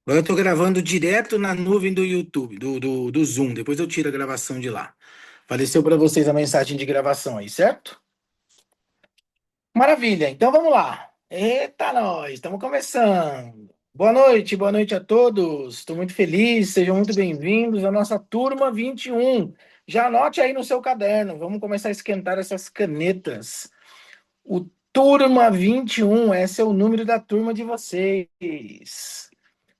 Agora eu tô gravando direto na nuvem do YouTube, do Zoom. Depois eu tiro a gravação de lá. Apareceu para vocês a mensagem de gravação aí, certo? Maravilha, então vamos lá. Eita, nós, estamos começando. Boa noite a todos. Estou muito feliz, sejam muito bem-vindos à nossa turma 21. Já anote aí no seu caderno, vamos começar a esquentar essas canetas. O turma 21, esse é o número da turma de vocês.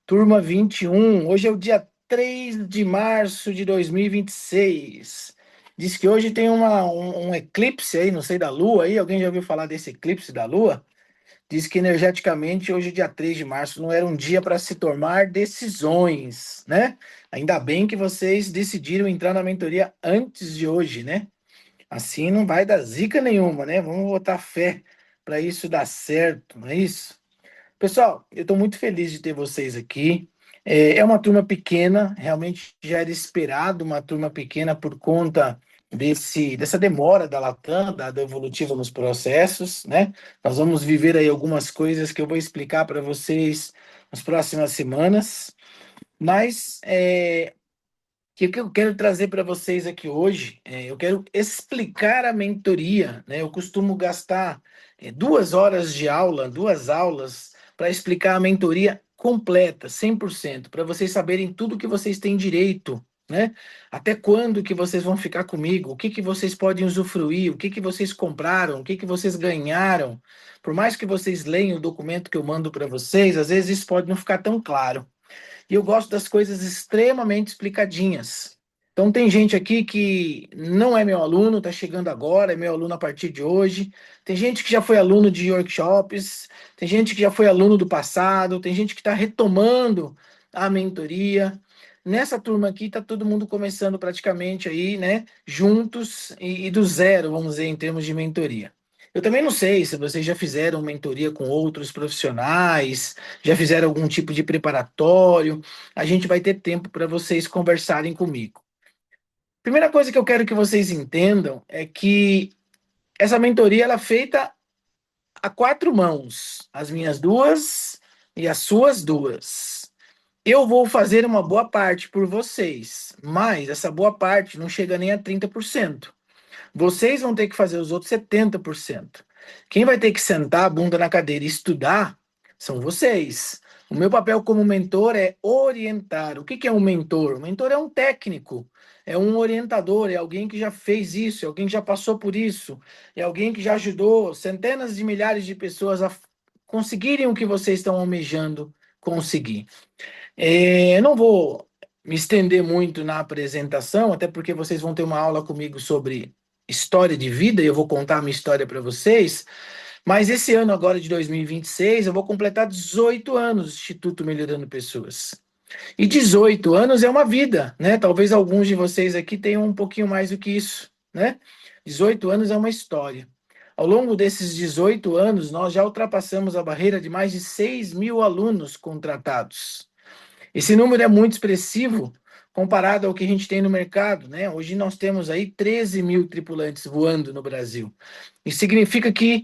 Turma 21. Hoje é o dia 3 de março de 2026. Diz que hoje tem um eclipse aí, não sei, da Lua aí. Alguém já ouviu falar desse eclipse da Lua? Diz que energeticamente hoje, dia 3 de março, não era um dia para se tomar decisões, né? Ainda bem que vocês decidiram entrar na mentoria antes de hoje, né? Assim não vai dar zica nenhuma, né? Vamos botar fé para isso dar certo, não é isso? Pessoal, eu estou muito feliz de ter vocês aqui. É uma turma pequena, realmente já era esperado uma turma pequena por conta dessa demora da Latam, da Evolutiva nos processos, né? Nós vamos viver aí algumas coisas que eu vou explicar para vocês nas próximas semanas. Mas o que eu quero trazer para vocês aqui hoje, eu quero explicar a mentoria, né? Eu costumo gastar 2 horas de aula, 2 aulas, para explicar a mentoria completa, 100%, para vocês saberem tudo que vocês têm direito, né? Até quando que vocês vão ficar comigo, o que que vocês podem usufruir, o que que vocês compraram, o que que vocês ganharam. Por mais que vocês leiam o documento que eu mando para vocês, às vezes isso pode não ficar tão claro. E eu gosto das coisas extremamente explicadinhas. Então, tem gente aqui que não é meu aluno, está chegando agora, é meu aluno a partir de hoje. Tem gente que já foi aluno de workshops, tem gente que já foi aluno do passado, tem gente que está retomando a mentoria. Nessa turma aqui, está todo mundo começando praticamente aí, né, juntos e do zero, vamos dizer, em termos de mentoria. Eu também não sei se vocês já fizeram mentoria com outros profissionais, já fizeram algum tipo de preparatório. A gente vai ter tempo para vocês conversarem comigo. Primeira coisa que eu quero que vocês entendam é que essa mentoria ela é feita a quatro mãos, as minhas duas e as suas duas. Eu vou fazer uma boa parte por vocês, mas essa boa parte não chega nem a 30%. Vocês vão ter que fazer os outros 70%. Quem vai ter que sentar a bunda na cadeira e estudar são vocês. O meu papel como mentor é orientar. O que que é um mentor? O mentor é um técnico, é um orientador, é alguém que já fez isso, é alguém que já passou por isso, é alguém que já ajudou centenas de milhares de pessoas a conseguirem o que vocês estão almejando conseguir. Eu não vou me estender muito na apresentação, até porque vocês vão ter uma aula comigo sobre história de vida e eu vou contar a minha história para vocês. Mas esse ano, agora de 2026, eu vou completar 18 anos do Instituto Melhorando Pessoas. E 18 anos é uma vida, né? Talvez alguns de vocês aqui tenham um pouquinho mais do que isso, né? 18 anos é uma história. Ao longo desses 18 anos, nós já ultrapassamos a barreira de mais de 6 mil alunos contratados. Esse número é muito expressivo comparado ao que a gente tem no mercado, né? Hoje nós temos aí 13 mil tripulantes voando no Brasil. Isso significa que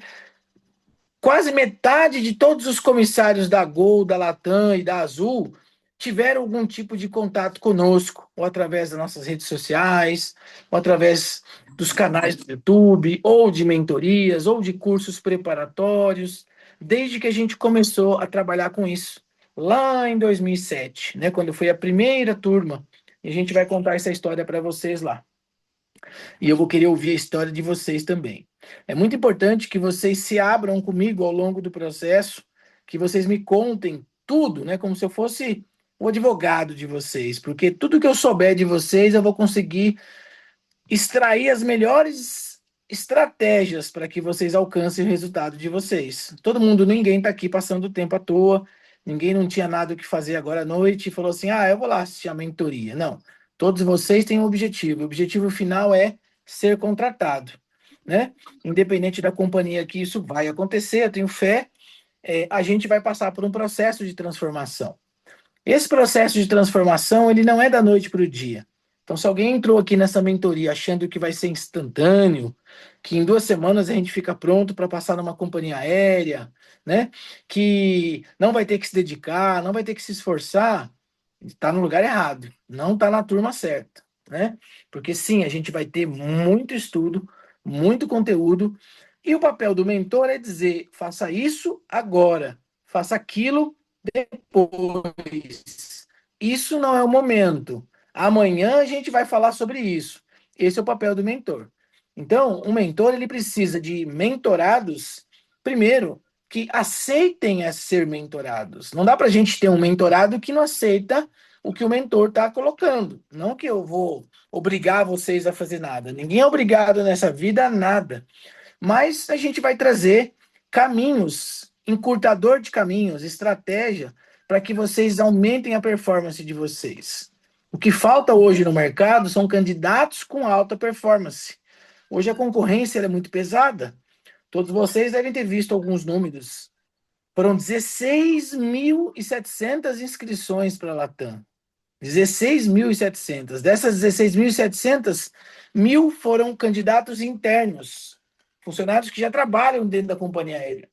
quase metade de todos os comissários da Gol, da Latam e da Azul tiveram algum tipo de contato conosco, ou através das nossas redes sociais, ou através dos canais do YouTube, ou de mentorias, ou de cursos preparatórios, desde que a gente começou a trabalhar com isso, lá em 2007, né, quando foi a primeira turma. E a gente vai contar essa história para vocês lá. E eu vou querer ouvir a história de vocês também. É muito importante que vocês se abram comigo ao longo do processo, que vocês me contem tudo, né? Como se eu fosse o advogado de vocês, porque tudo que eu souber de vocês eu vou conseguir extrair as melhores estratégias para que vocês alcancem o resultado de vocês. Todo mundo, ninguém está aqui passando tempo à toa, ninguém não tinha nada o que fazer agora à noite e falou assim: ah, eu vou lá assistir a mentoria. Não. Todos vocês têm um objetivo. O objetivo final é ser contratado, né? Independente da companhia que isso vai acontecer, eu tenho fé, a gente vai passar por um processo de transformação. Esse processo de transformação, ele não é da noite para o dia. Então, se alguém entrou aqui nessa mentoria achando que vai ser instantâneo, que em 2 semanas a gente fica pronto para passar numa companhia aérea, né? Que não vai ter que se dedicar, não vai ter que se esforçar, está no lugar errado, não está na turma certa, né? Porque sim, a gente vai ter muito estudo, muito conteúdo, e o papel do mentor é dizer: faça isso agora, faça aquilo depois. Isso não é o momento. Amanhã a gente vai falar sobre isso. Esse é o papel do mentor. Então, o mentor ele precisa de mentorados, primeiro, que aceitem a ser mentorados. Não dá para a gente ter um mentorado que não aceita o que o mentor está colocando. Não que eu vou obrigar vocês a fazer nada. Ninguém é obrigado nessa vida a nada. Mas a gente vai trazer caminhos, encurtador de caminhos, estratégia para que vocês aumentem a performance de vocês. O que falta hoje no mercado são candidatos com alta performance. Hoje a concorrência é muito pesada. Todos vocês devem ter visto alguns números. Foram 16.700 inscrições para a Latam. 16.700. Dessas 16.700, 1.000 foram candidatos internos, funcionários que já trabalham dentro da companhia aérea.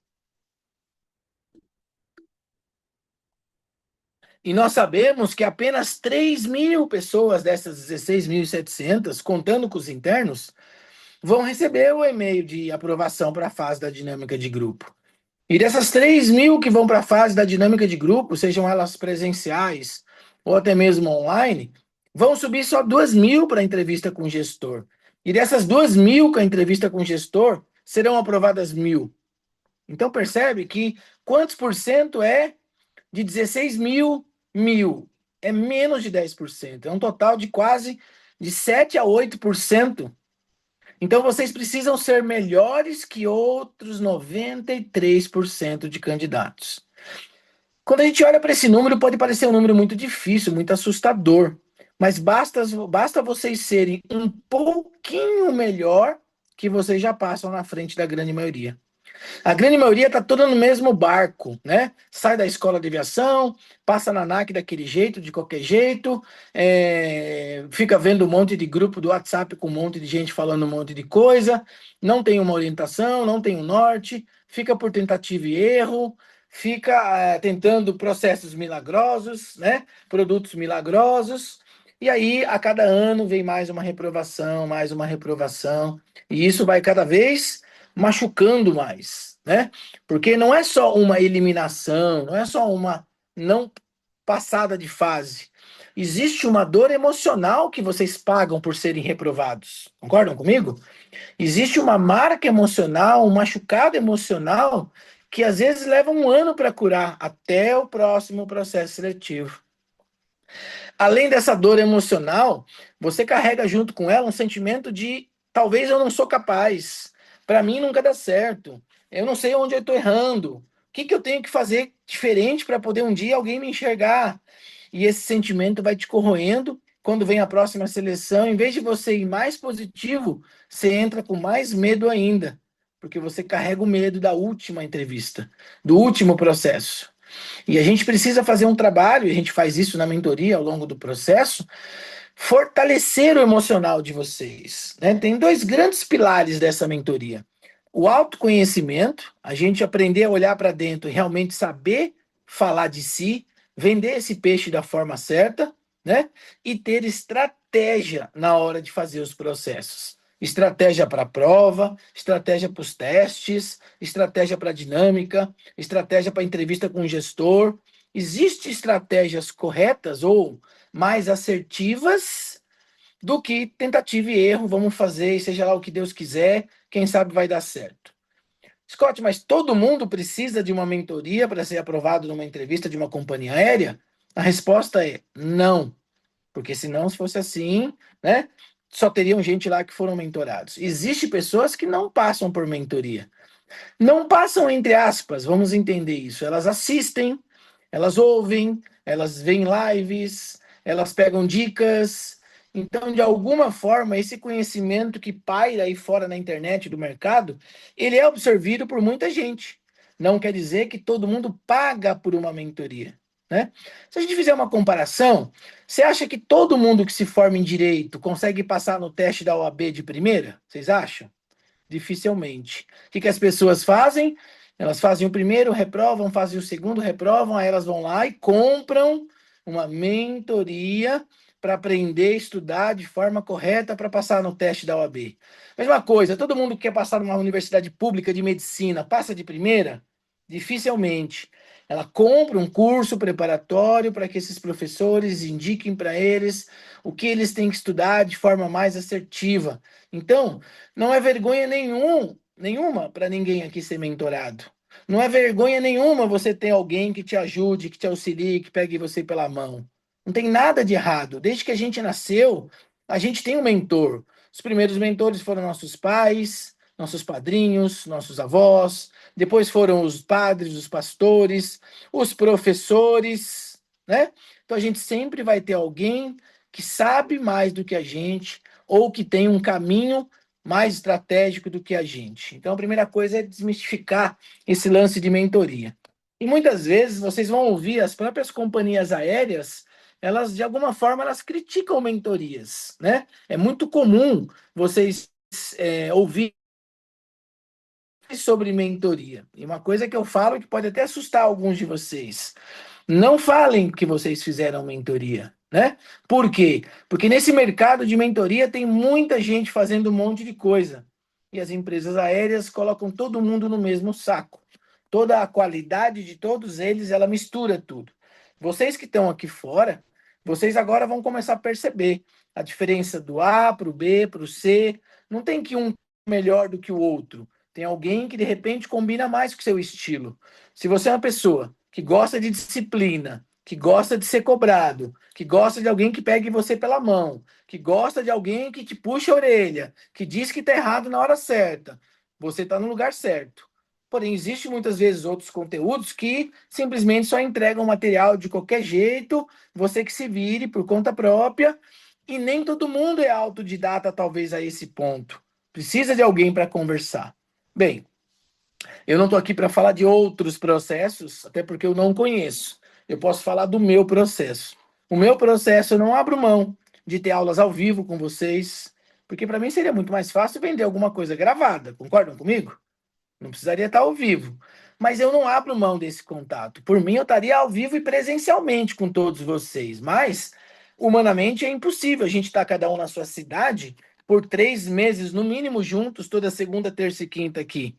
E nós sabemos que apenas 3.000 pessoas dessas 16.700, contando com os internos, vão receber o e-mail de aprovação para a fase da dinâmica de grupo. E dessas 3.000 que vão para a fase da dinâmica de grupo, sejam elas presenciais ou até mesmo online, vão subir só 2.000 para a entrevista com o gestor. E dessas 2.000 com a entrevista com o gestor, serão aprovadas 1.000. Então percebe que quantos por cento é de 16.000, 1.000? É menos de 10%. É um total de quase de 7 a 8%. Então vocês precisam ser melhores que outros 93% de candidatos. Quando a gente olha para esse número, pode parecer um número muito difícil, muito assustador, mas basta vocês serem um pouquinho melhor que vocês já passam na frente da grande maioria. A grande maioria está toda no mesmo barco, né? Sai da escola de aviação, passa na ANAC daquele jeito, de qualquer jeito, fica vendo um monte de grupo do WhatsApp com um monte de gente falando um monte de coisa, não tem uma orientação, não tem um norte, fica por tentativa e erro, fica tentando processos milagrosos, né? Produtos milagrosos. E aí, a cada ano, vem mais uma reprovação, e isso vai cada vez machucando mais, né? Porque não é só uma eliminação, não é só uma não passada de fase. Existe uma dor emocional que vocês pagam por serem reprovados. Concordam comigo? Existe uma marca emocional, um machucado emocional que às vezes leva um ano para curar até o próximo processo seletivo. Além dessa dor emocional, você carrega junto com ela um sentimento de talvez eu não sou capaz, para mim nunca dá certo, eu não sei onde eu estou errando, o que eu tenho que fazer diferente para poder um dia alguém me enxergar? E esse sentimento vai te corroendo. Quando vem a próxima seleção, em vez de você ir mais positivo, você entra com mais medo ainda, porque você carrega o medo da última entrevista, do último processo. E a gente precisa fazer um trabalho, e a gente faz isso na mentoria ao longo do processo, fortalecer o emocional de vocês, né? Tem dois grandes pilares dessa mentoria. O autoconhecimento, a gente aprender a olhar para dentro e realmente saber falar de si, vender esse peixe da forma certa, né? E ter estratégia na hora de fazer os processos. Estratégia para a prova, estratégia para os testes, estratégia para a dinâmica, estratégia para a entrevista com o gestor. Existem estratégias corretas ou mais assertivas do que tentativa e erro, vamos fazer, e seja lá o que Deus quiser, quem sabe vai dar certo. Scott, mas todo mundo precisa de uma mentoria para ser aprovado numa entrevista de uma companhia aérea? A resposta é não, porque senão, se fosse assim, né, só teriam gente lá que foram mentorados. Existem pessoas que não passam por mentoria. Não passam entre aspas, vamos entender isso. Elas assistem, elas ouvem, elas veem lives, elas pegam dicas. Então, de alguma forma, esse conhecimento que paira aí fora na internet do mercado, ele é absorvido por muita gente. Não quer dizer que todo mundo paga por uma mentoria. né? Se a gente fizer uma comparação, você acha que todo mundo que se forma em direito consegue passar no teste da OAB de primeira? Vocês acham? Dificilmente. O que as pessoas fazem? Elas fazem o primeiro, reprovam, fazem o segundo, reprovam, aí elas vão lá e compram uma mentoria para aprender a estudar de forma correta para passar no teste da OAB. Mesma coisa, todo mundo que quer passar numa universidade pública de medicina passa de primeira? Dificilmente. Ela compra um curso preparatório para que esses professores indiquem para eles o que eles têm que estudar de forma mais assertiva. Então, não é vergonha nenhuma para ninguém aqui ser mentorado. Não é vergonha nenhuma você ter alguém que te ajude, que te auxilie, que pegue você pela mão. Não tem nada de errado. Desde que a gente nasceu, a gente tem um mentor. Os primeiros mentores foram nossos pais, nossos padrinhos, nossos avós. Depois foram os padres, os pastores, os professores, né? Então a gente sempre vai ter alguém que sabe mais do que a gente ou que tem um caminho mais estratégico do que a gente. Então, a primeira coisa é desmistificar esse lance de mentoria. E muitas vezes vocês vão ouvir as próprias companhias aéreas, elas de alguma forma elas criticam mentorias, né? É muito comum vocês ouvir sobre mentoria. E uma coisa que eu falo que pode até assustar alguns de vocês. Não falem que vocês fizeram mentoria, né? Por quê? Porque nesse mercado de mentoria tem muita gente fazendo um monte de coisa. E as empresas aéreas colocam todo mundo no mesmo saco. Toda a qualidade de todos eles, ela mistura tudo. Vocês que estão aqui fora, vocês agora vão começar a perceber a diferença do A para o B, para o C. Não tem que um melhor do que o outro. Tem alguém que de repente combina mais com o seu estilo. Se você é uma pessoa que gosta de disciplina, que gosta de ser cobrado, que gosta de alguém que pegue você pela mão, que gosta de alguém que te puxa a orelha, que diz que está errado na hora certa, você está no lugar certo. Porém, existe muitas vezes outros conteúdos que simplesmente só entregam material de qualquer jeito, você que se vire por conta própria, e nem todo mundo é autodidata, talvez, a esse ponto. Precisa de alguém para conversar. Bem, eu não estou aqui para falar de outros processos, até porque eu não conheço. Eu posso falar do meu processo. O meu processo, eu não abro mão de ter aulas ao vivo com vocês, porque para mim seria muito mais fácil vender alguma coisa gravada. Concordam comigo? Não precisaria estar ao vivo. Mas eu não abro mão desse contato. Por mim, eu estaria ao vivo e presencialmente com todos vocês. Mas, humanamente, é impossível a gente estar cada um na sua cidade por 3 meses, no mínimo, juntos, toda segunda, terça e quinta aqui.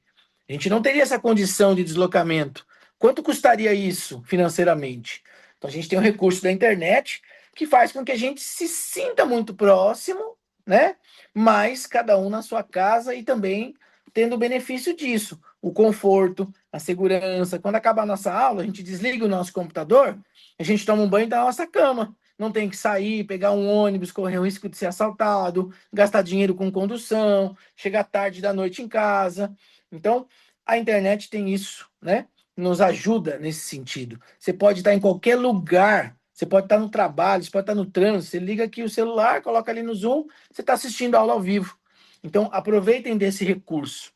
A gente não teria essa condição de deslocamento. Quanto custaria isso financeiramente? Então, a gente tem o recurso da internet que faz com que a gente se sinta muito próximo, né? Mas cada um na sua casa e também tendo o benefício disso, o conforto, a segurança. Quando acabar a nossa aula, a gente desliga o nosso computador, a gente toma um banho da nossa cama. Não tem que sair, pegar um ônibus, correr o risco de ser assaltado, gastar dinheiro com condução, chegar tarde da noite em casa. Então, a internet tem isso, né? Nos ajuda nesse sentido. Você pode estar em qualquer lugar, você pode estar no trabalho, você pode estar no trânsito, você liga aqui o celular, coloca ali no Zoom, você está assistindo a aula ao vivo. Então, aproveitem desse recurso.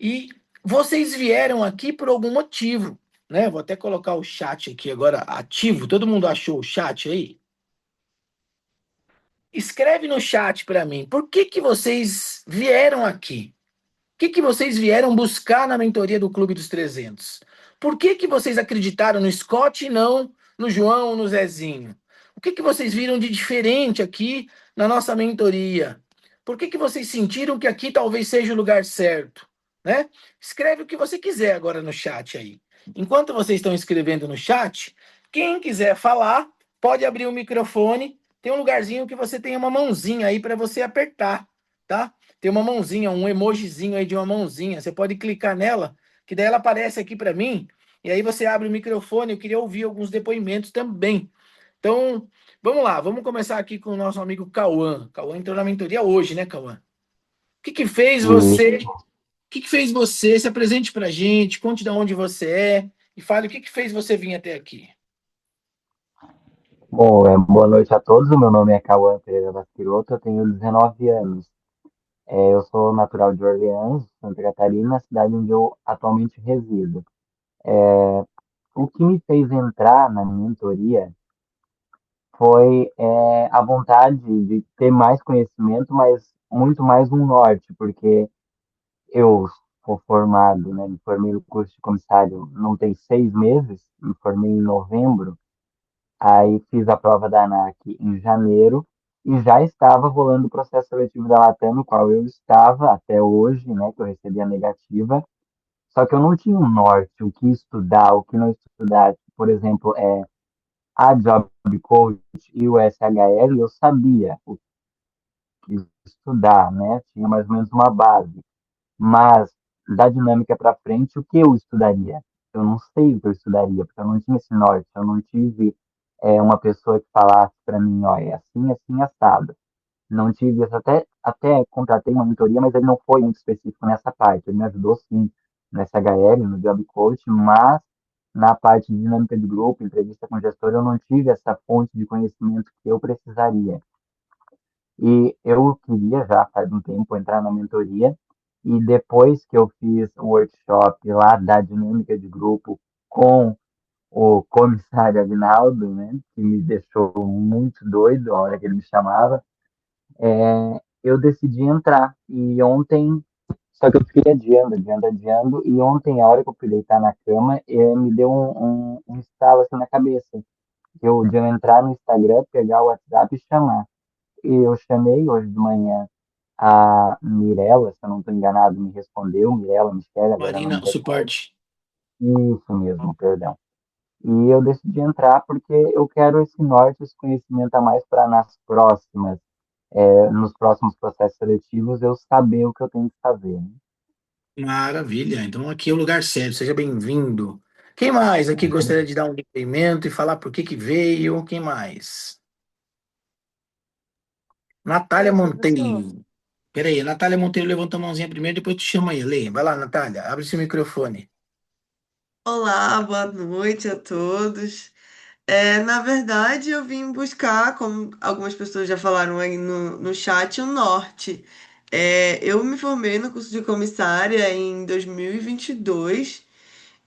E vocês vieram aqui por algum motivo, né? Vou até colocar o chat aqui agora ativo. Todo mundo achou o chat aí? Escreve no chat para mim. Por que que vocês vieram aqui? O que que vocês vieram buscar na mentoria do Clube dos 300? Por que que vocês acreditaram no Scott e não no João, no Zezinho? O que que vocês viram de diferente aqui na nossa mentoria? Por que que vocês sentiram que aqui talvez seja o lugar certo, né? Escreve o que você quiser agora no chat aí. Enquanto vocês estão escrevendo no chat, quem quiser falar, pode abrir o microfone. Tem um lugarzinho que você tem uma mãozinha aí para você apertar, tá? Tem uma mãozinha, um emojizinho aí de uma mãozinha. Você pode clicar nela, que daí ela aparece aqui para mim. E aí você abre o microfone. Eu queria ouvir alguns depoimentos também. Então, vamos lá. Vamos começar aqui com o nosso amigo Cauã. Cauã entrou na mentoria hoje, né, Cauã? O que que fez você? O que que fez você? Se apresente para a gente, conte de onde você é e fale o que que fez você vir até aqui. Bom, boa noite a todos. O meu nome é Cauã Pereira Vasquiroto, eu tenho 19 anos. Eu sou natural de Orleans, Santa Catarina, cidade onde eu atualmente resido. o que me fez entrar na mentoria foi a vontade de ter mais conhecimento, mas muito mais um norte, porque eu sou formado, né? Me formei no curso de comissário não tem 6 meses, me formei em novembro, aí fiz a prova da ANAC em janeiro e já estava rolando o processo seletivo da Latam, no qual eu estava até hoje, né? Que eu recebi a negativa. Só que eu não tinha um norte, o que estudar, o que não estudar. Por exemplo, a Job Coach e o SHL, eu sabia o que estudar, né? Tinha mais ou menos uma base. Mas da dinâmica para frente, o que eu estudaria? Eu não sei o que eu estudaria, porque eu não tinha esse norte, eu não tive uma pessoa que falasse para mim, ó, é assim, assim, assado. Não tive isso, até contratei uma mentoria, mas ele não foi muito específico nessa parte. Ele me ajudou sim no SHL, no Job Coach, mas na parte de dinâmica de grupo, entrevista com gestor, eu não tive essa fonte de conhecimento que eu precisaria. E eu queria já faz um tempo entrar na mentoria, e depois que eu fiz o workshop lá da dinâmica de grupo com o comissário Agnaldo, né, que me deixou muito doido a hora que ele me chamava, eu decidi entrar. E ontem, só que eu fiquei adiando, adiando, adiando, e ontem, a hora que eu fui deitar na cama, me deu um estalo assim na cabeça. De eu entrar no Instagram, pegar o WhatsApp e chamar. E eu chamei hoje de manhã a Mirella, se eu não estou enganado, me respondeu, Mirella, Michele, agora eu não Marina, me o recordo. suporte. Isso mesmo, perdão. E eu decidi entrar porque eu quero esse norte, esse conhecimento a mais para nas próximas, nos próximos processos seletivos, eu saber o que eu tenho que fazer, né? Maravilha. Então aqui é o lugar certo. Seja bem-vindo. Quem mais aqui gostaria de dar um depoimento e falar por que que veio? Quem mais? Natália Oi, professor. Monteiro. Peraí, a Natália Monteiro levanta a mãozinha primeiro, depois te chama aí, Lê. Vai lá, Natália, abre seu microfone. Olá, boa noite a todos. Na verdade, eu vim buscar, como algumas pessoas já falaram aí no chat, o norte. Eu me formei no curso de comissária em 2022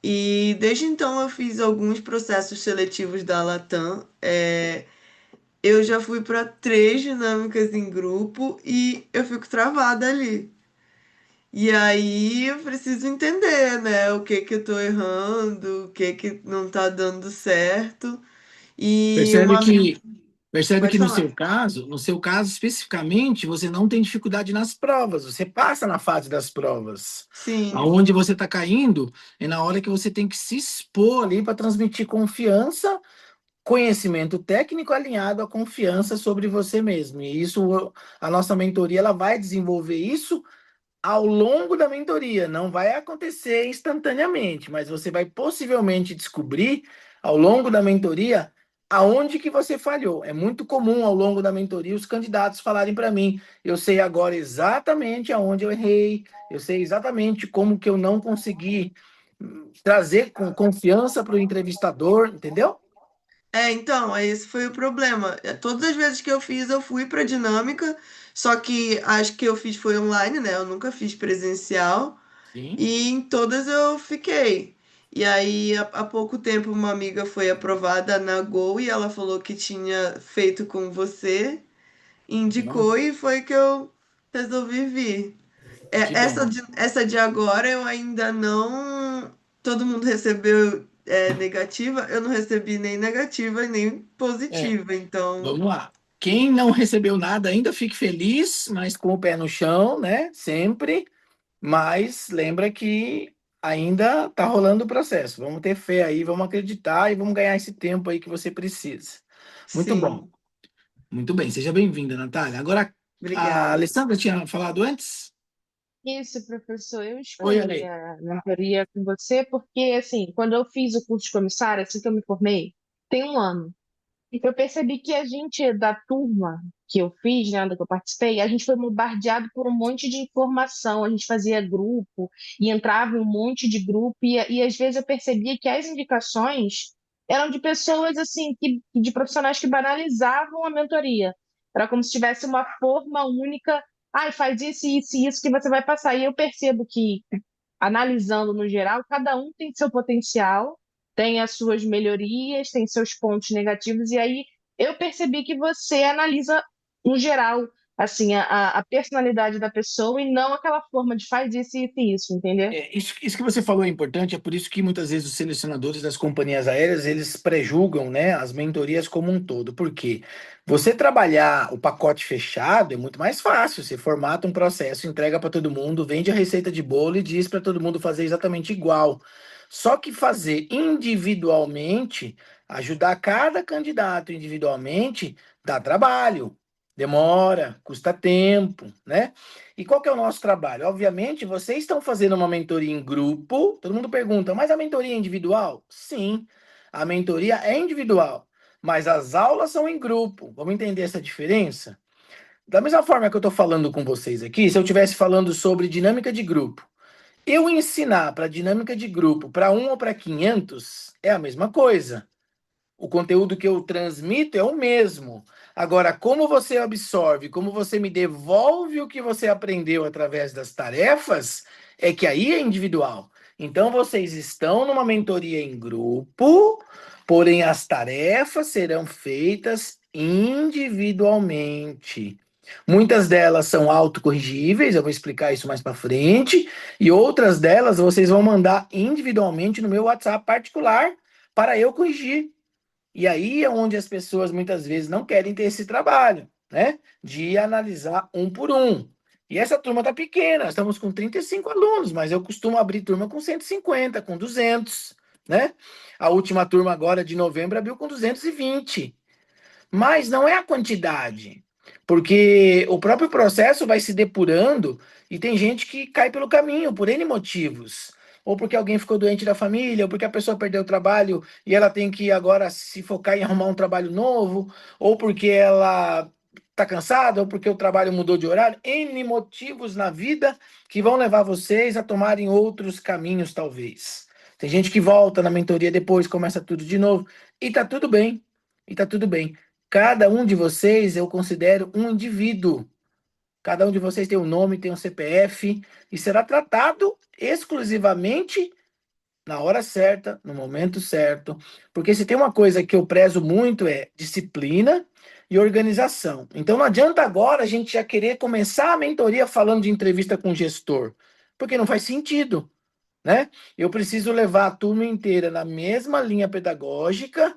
e desde então eu fiz alguns processos seletivos da Latam. Eu já fui para 3 dinâmicas em grupo e eu fico travada ali. E aí eu preciso entender, né, o que que eu tô errando, o que que não tá dando certo. E Percebe uma... que percebe Pode que falar. no seu caso especificamente, você não tem dificuldade nas provas, você passa na fase das provas. Sim. Aonde você está caindo é na hora que você tem que se expor ali para transmitir confiança, conhecimento técnico alinhado à confiança sobre você mesmo. E isso, a nossa mentoria, ela vai desenvolver isso ao longo da mentoria. Não vai acontecer instantaneamente, mas você vai possivelmente descobrir ao longo da mentoria aonde que você falhou. É muito comum ao longo da mentoria os candidatos falarem para mim: eu sei agora exatamente aonde eu errei, eu sei exatamente como que eu não consegui trazer com confiança para o entrevistador, entendeu? Então, esse foi o problema. Todas as vezes que eu fiz, eu fui pra dinâmica, só que as que eu fiz foi online, né? Eu nunca fiz presencial. Sim. E em todas eu fiquei. E aí, há pouco tempo, uma amiga foi aprovada na Gol e ela falou que tinha feito com você. Bom, Indicou e foi que eu resolvi vir. que bom. Essa de agora eu ainda não. Todo mundo recebeu negativa, eu não recebi nem negativa nem É, positiva, então vamos lá. Quem não recebeu nada ainda fique feliz, mas com o pé no chão, né? Sempre. Mas lembra que ainda está rolando o processo. Vamos ter fé aí, vamos acreditar e vamos ganhar esse tempo aí que você precisa. Muito bom. sim, Muito bem. Seja bem-vinda, Natália. Agora, a obrigada. Alessandra tinha falado antes? Isso, professor. Eu Oi, escolhi Ale. a mentoria com você porque, assim, quando eu fiz o curso de comissária, assim que eu me formei, tem um ano, eu percebi que a gente, da turma que eu fiz, né, da que eu participei, a gente foi bombardeado por um monte de informação. A gente fazia grupo e entrava em um monte de grupo e às vezes eu percebia que as indicações eram de pessoas, assim, de profissionais que banalizavam a mentoria. Era como se tivesse uma forma única. Ah, faz isso, isso e isso que você vai passar. E eu percebo que, analisando no geral, cada um tem seu potencial tem as suas melhorias, tem seus pontos negativos, e aí eu percebi que você analisa no geral, assim, a personalidade da pessoa e não aquela forma de faz isso, isso e isso, entendeu? Isso que você falou é importante, é por isso que muitas vezes os selecionadores das companhias aéreas, eles prejulgam, né, as mentorias como um todo. Por quê? Você trabalhar o pacote fechado é muito mais fácil. Você formata um processo, entrega para todo mundo, vende a receita de bolo e diz para todo mundo fazer exatamente igual. Só que fazer individualmente, ajudar cada candidato individualmente, dá trabalho, demora, custa tempo, né? E qual que é o nosso trabalho? Obviamente, vocês estão fazendo uma mentoria em grupo. Todo mundo pergunta, mas a mentoria é individual? Sim, a mentoria é individual, mas as aulas são em grupo. Vamos entender essa diferença? Da mesma forma que eu estou falando com vocês aqui, se eu estivesse falando sobre dinâmica de grupo, eu ensinar para dinâmica de grupo para um ou para 500 é a mesma coisa. O conteúdo que eu transmito é o mesmo. Agora, como você absorve, como você me devolve o que você aprendeu através das tarefas, é que aí é individual. Então, vocês estão numa mentoria em grupo, porém as tarefas serão feitas individualmente. Muitas delas são autocorrigíveis, eu vou explicar isso mais para frente, e outras delas vocês vão mandar individualmente no meu WhatsApp particular para eu corrigir. E aí é onde as pessoas muitas vezes não querem ter esse trabalho, né? De analisar um por um. E essa turma tá pequena, estamos com 35 alunos, mas eu costumo abrir turma com 150, com 200, né? A última turma agora de novembro abriu com 220. Mas não é a quantidade, porque o próprio processo vai se depurando e tem gente que cai pelo caminho por N motivos. Ou porque alguém ficou doente da família, ou porque a pessoa perdeu o trabalho e ela tem que agora se focar em arrumar um trabalho novo, ou porque ela está cansada, ou porque o trabalho mudou de horário. N motivos na vida que vão levar vocês a tomarem outros caminhos, talvez. Tem gente que volta na mentoria depois, começa tudo de novo, e tá tudo bem. E tá tudo bem. Cada um de vocês eu considero um indivíduo. Cada um de vocês tem um nome, tem um CPF e será tratado exclusivamente na hora certa, no momento certo. Porque se tem uma coisa que eu prezo muito é disciplina e organização. Então não adianta agora a gente já querer começar a mentoria falando de entrevista com o gestor, porque não faz sentido, né? Eu preciso levar a turma inteira na mesma linha pedagógica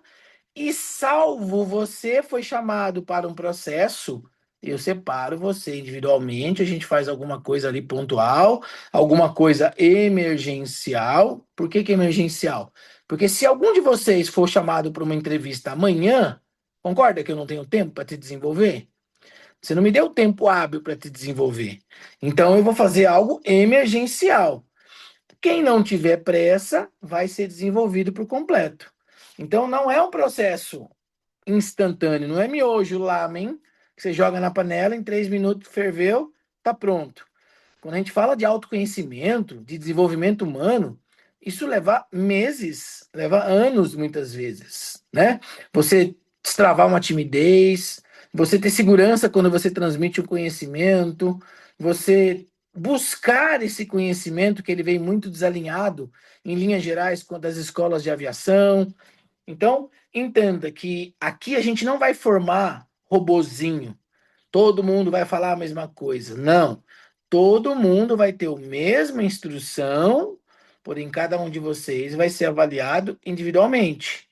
e salvo você foi chamado para um processo, eu separo você individualmente, a gente faz alguma coisa ali pontual, alguma coisa emergencial. Por que que é emergencial? Porque se algum de vocês for chamado para uma entrevista amanhã, concorda que eu não tenho tempo para te desenvolver? Você não me deu tempo hábil para te desenvolver. Então eu vou fazer algo emergencial. Quem não tiver pressa vai ser desenvolvido por completo. Então não é um processo instantâneo, não é miojo, lamen, que você joga na panela, em 3 minutos ferveu, tá pronto. Quando a gente fala de autoconhecimento, de desenvolvimento humano, isso leva meses, leva anos muitas vezes, né? Você destravar uma timidez, você ter segurança quando você transmite o conhecimento, você buscar esse conhecimento que ele vem muito desalinhado em linhas gerais com das escolas de aviação. Então, entenda que aqui a gente não vai formar robozinho. Todo mundo vai falar a mesma coisa. Não. Todo mundo vai ter a mesma instrução, porém cada um de vocês vai ser avaliado individualmente.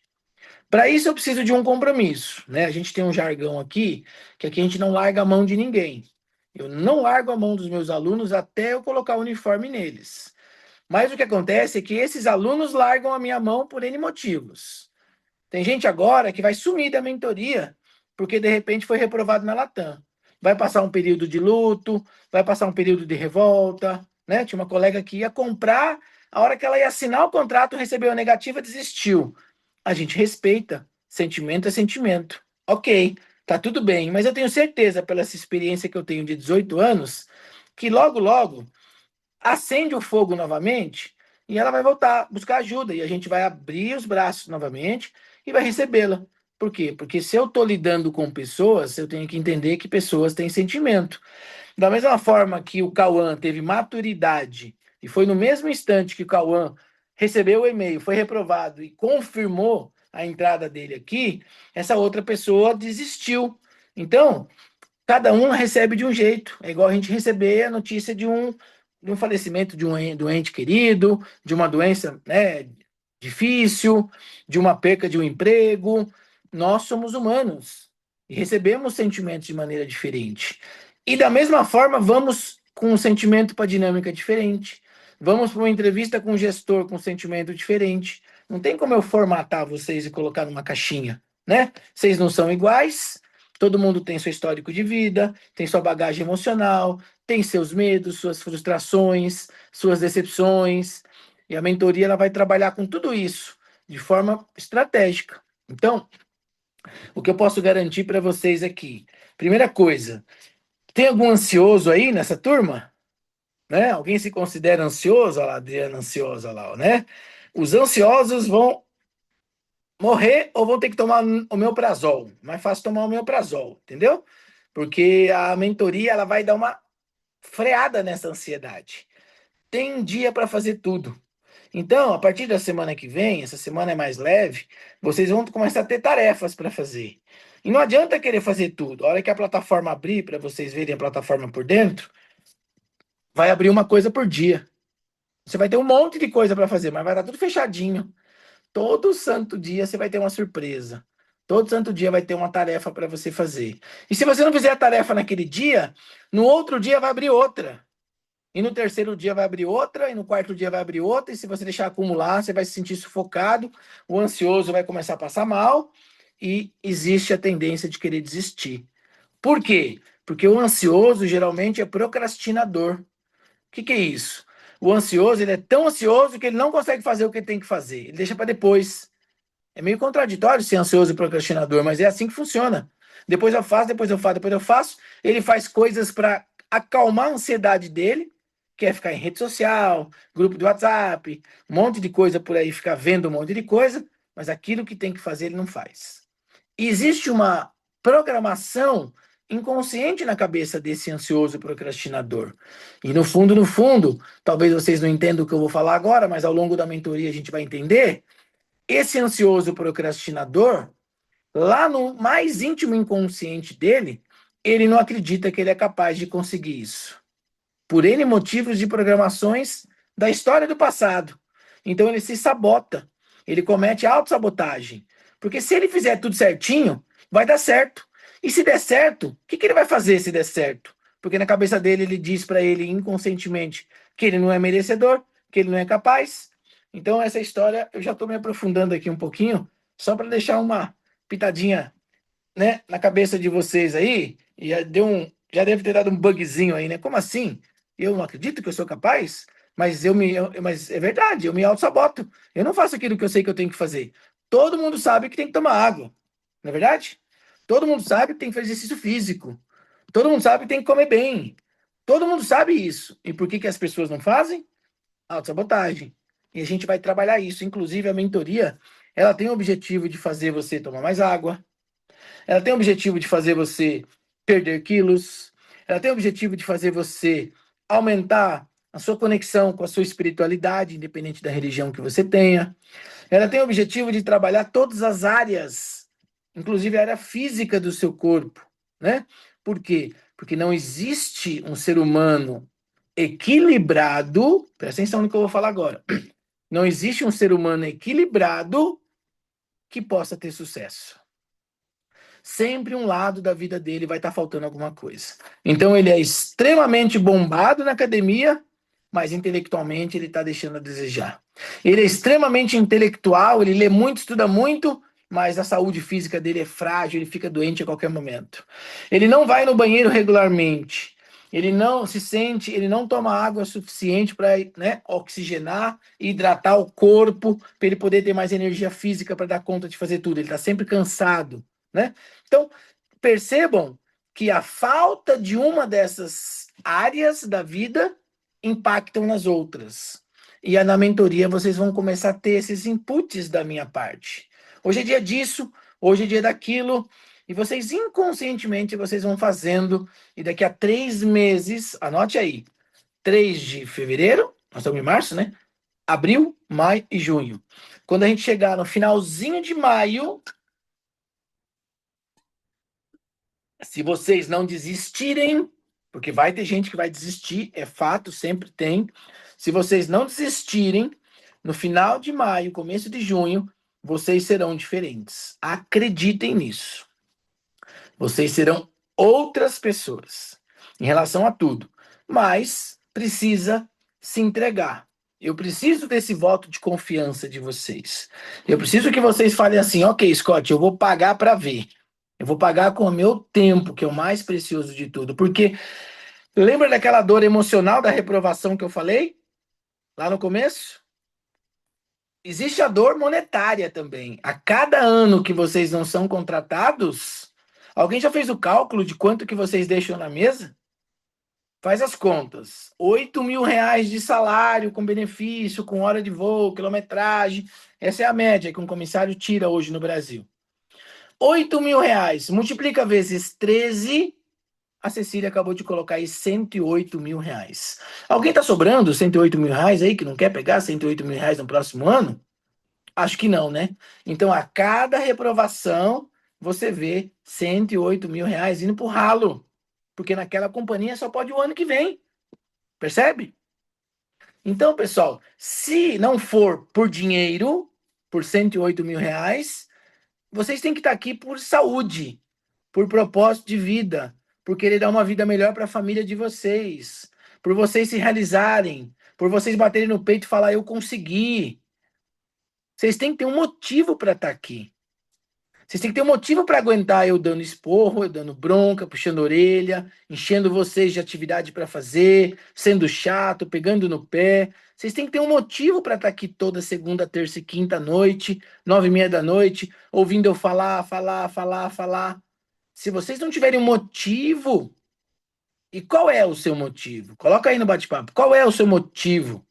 Para isso eu preciso de um compromisso, né? A gente tem um jargão aqui, que aqui a gente não larga a mão de ninguém. Eu não largo a mão dos meus alunos até eu colocar o uniforme neles. Mas o que acontece é que esses alunos largam a minha mão por N motivos. Tem gente agora que vai sumir da mentoria porque de repente foi reprovado na Latam. Vai passar um período de luto, vai passar um período de revolta, né? Tinha uma colega que ia comprar, a hora que ela ia assinar o contrato, recebeu a negativa, desistiu. A gente respeita, sentimento é sentimento. Ok, tá tudo bem, mas eu tenho certeza, pela essa experiência que eu tenho de 18 anos, que logo, logo acende o fogo novamente e ela vai voltar a buscar ajuda e a gente vai abrir os braços novamente e vai recebê-la. Por quê? Porque se eu estou lidando com pessoas, eu tenho que entender que pessoas têm sentimento. Da mesma forma que o Cauã teve maturidade e foi no mesmo instante que o Cauã recebeu o e-mail, foi reprovado e confirmou a entrada dele aqui, essa outra pessoa desistiu. Então, cada um recebe de um jeito. É igual a gente receber a notícia de um falecimento de um ente querido, de uma doença, né, difícil, de uma perca de um emprego. Nós somos humanos e recebemos sentimentos de maneira diferente. E da mesma forma, vamos com um sentimento para dinâmica diferente. Vamos para uma entrevista com um gestor com um sentimento diferente. Não tem como eu formatar vocês e colocar numa caixinha, né? Vocês não são iguais. Todo mundo tem seu histórico de vida, tem sua bagagem emocional, tem seus medos, suas frustrações, suas decepções. E a mentoria ela vai trabalhar com tudo isso de forma estratégica. Então, o que eu posso garantir para vocês aqui? Primeira coisa, tem algum ansioso aí nessa turma? Né? Alguém se considera ansioso? Olha lá, Adriana ansiosa lá, né? Os ansiosos vão morrer ou vão ter que tomar o omeprazol. Mais fácil tomar o omeprazol, entendeu? Porque a mentoria ela vai dar uma freada nessa ansiedade. Tem um dia para fazer tudo. Então, a partir da semana que vem, essa semana é mais leve, vocês vão começar a ter tarefas para fazer. E não adianta querer fazer tudo. A hora que a plataforma abrir, para vocês verem a plataforma por dentro, vai abrir uma coisa por dia. Você vai ter um monte de coisa para fazer, mas vai estar tudo fechadinho. Todo santo dia você vai ter uma surpresa. Todo santo dia vai ter uma tarefa para você fazer. E se você não fizer a tarefa naquele dia, no outro dia vai abrir outra. E no terceiro dia vai abrir outra, e no quarto dia vai abrir outra, e se você deixar acumular, você vai se sentir sufocado, o ansioso vai começar a passar mal, e existe a tendência de querer desistir. Por quê? Porque o ansioso geralmente é procrastinador. O que é isso? O ansioso, ele é tão ansioso que ele não consegue fazer o que ele tem que fazer. Ele deixa para depois. É meio contraditório ser ansioso e procrastinador, mas é assim que funciona. Depois eu faço, depois eu faço, depois eu faço. Ele faz coisas para acalmar a ansiedade dele, que é ficar em rede social, grupo de WhatsApp, um monte de coisa por aí, ficar vendo um monte de coisa, mas aquilo que tem que fazer ele não faz. E existe uma programação inconsciente na cabeça desse ansioso procrastinador. E no fundo, talvez vocês não entendam o que eu vou falar agora, mas ao longo da mentoria a gente vai entender. Esse ansioso procrastinador, lá no mais íntimo inconsciente dele, ele não acredita que ele é capaz de conseguir isso. Por N motivos de programações da história do passado. Então ele se sabota. Ele comete autossabotagem. Porque se ele fizer tudo certinho, vai dar certo. E se der certo, o que ele vai fazer se der certo? Porque na cabeça dele ele diz para ele inconscientemente que ele não é merecedor, que ele não é capaz. Então essa história eu já estou me aprofundando aqui um pouquinho, só para deixar uma pitadinha, né, na cabeça de vocês aí. E já deve ter dado um bugzinho aí, né? Como assim? Eu não acredito que eu sou capaz? Mas é verdade, eu me auto-saboto. Eu não faço aquilo que eu sei que eu tenho que fazer. Todo mundo sabe que tem que tomar água, não é verdade? Todo mundo sabe que tem que fazer exercício físico. Todo mundo sabe que tem que comer bem. Todo mundo sabe isso. E por que as pessoas não fazem? Autossabotagem. E a gente vai trabalhar isso. Inclusive, a mentoria, ela tem o objetivo de fazer você tomar mais água. Ela tem o objetivo de fazer você perder quilos. Ela tem o objetivo de fazer você aumentar a sua conexão com a sua espiritualidade, independente da religião que você tenha. Ela tem o objetivo de trabalhar todas as áreas, inclusive a área física do seu corpo, né? Por quê? Porque não existe um ser humano equilibrado, presta atenção no que eu vou falar agora. Não existe um ser humano equilibrado que possa ter sucesso. Sempre um lado da vida dele vai estar faltando alguma coisa. Então ele é extremamente bombado na academia, mas intelectualmente ele está deixando a desejar. Ele é extremamente intelectual, ele lê muito, estuda muito, mas a saúde física dele é frágil, ele fica doente a qualquer momento. Ele não vai no banheiro regularmente. Ele não se sente, ele não toma água suficiente para, né, oxigenar e hidratar o corpo, para ele poder ter mais energia física para dar conta de fazer tudo. Ele está sempre cansado, né? Então, percebam que a falta de uma dessas áreas da vida impactam nas outras. E na mentoria vocês vão começar a ter esses inputs da minha parte. Hoje é dia disso, hoje é dia daquilo, e vocês inconscientemente vocês vão fazendo, e daqui a 3 meses, anote aí, 3 de fevereiro, nós estamos em março, né? Abril, maio e junho. Quando a gente chegar no finalzinho de maio, se vocês não desistirem, porque vai ter gente que vai desistir, é fato, sempre tem. Se vocês não desistirem, no final de maio, começo de junho, vocês serão diferentes. Acreditem nisso. Vocês serão outras pessoas em relação a tudo. Mas precisa se entregar. Eu preciso desse voto de confiança de vocês. Eu preciso que vocês falem assim: ok, Scott, eu vou pagar para ver. Eu vou pagar com o meu tempo, que é o mais precioso de tudo. Porque lembra daquela dor emocional da reprovação que eu falei lá no começo? Existe a dor monetária também. A cada ano que vocês não são contratados, alguém já fez o cálculo de quanto que vocês deixam na mesa? Faz as contas. R$ 8.000 de salário com benefício, com hora de voo, quilometragem. Essa é a média que um comissário tira hoje no Brasil. R$ 8.000. Multiplica vezes 13. A Cecília acabou de colocar aí R$ 108.000. Alguém tá sobrando R$ 108.000 aí que não quer pegar R$ 108.000 no próximo ano? Acho que não, né? Então, a cada reprovação, você vê R$ 108.000 indo pro ralo. Porque naquela companhia só pode o ano que vem. Percebe? Então, pessoal, se não for por dinheiro, por R$ 108.000, vocês têm que estar aqui por saúde, por propósito de vida, por querer dar uma vida melhor para a família de vocês, por vocês se realizarem, por vocês baterem no peito e falar, eu consegui. Vocês têm que ter um motivo para estar aqui. Vocês têm que ter um motivo para aguentar eu dando esporro, eu dando bronca, puxando orelha, enchendo vocês de atividade para fazer, sendo chato, pegando no pé. Vocês têm que ter um motivo para estar aqui toda segunda, terça e quinta noite, 9h30 da noite, ouvindo eu falar, falar, falar, falar. Se vocês não tiverem um motivo, e qual é o seu motivo? Coloca aí no bate-papo. Qual é o seu motivo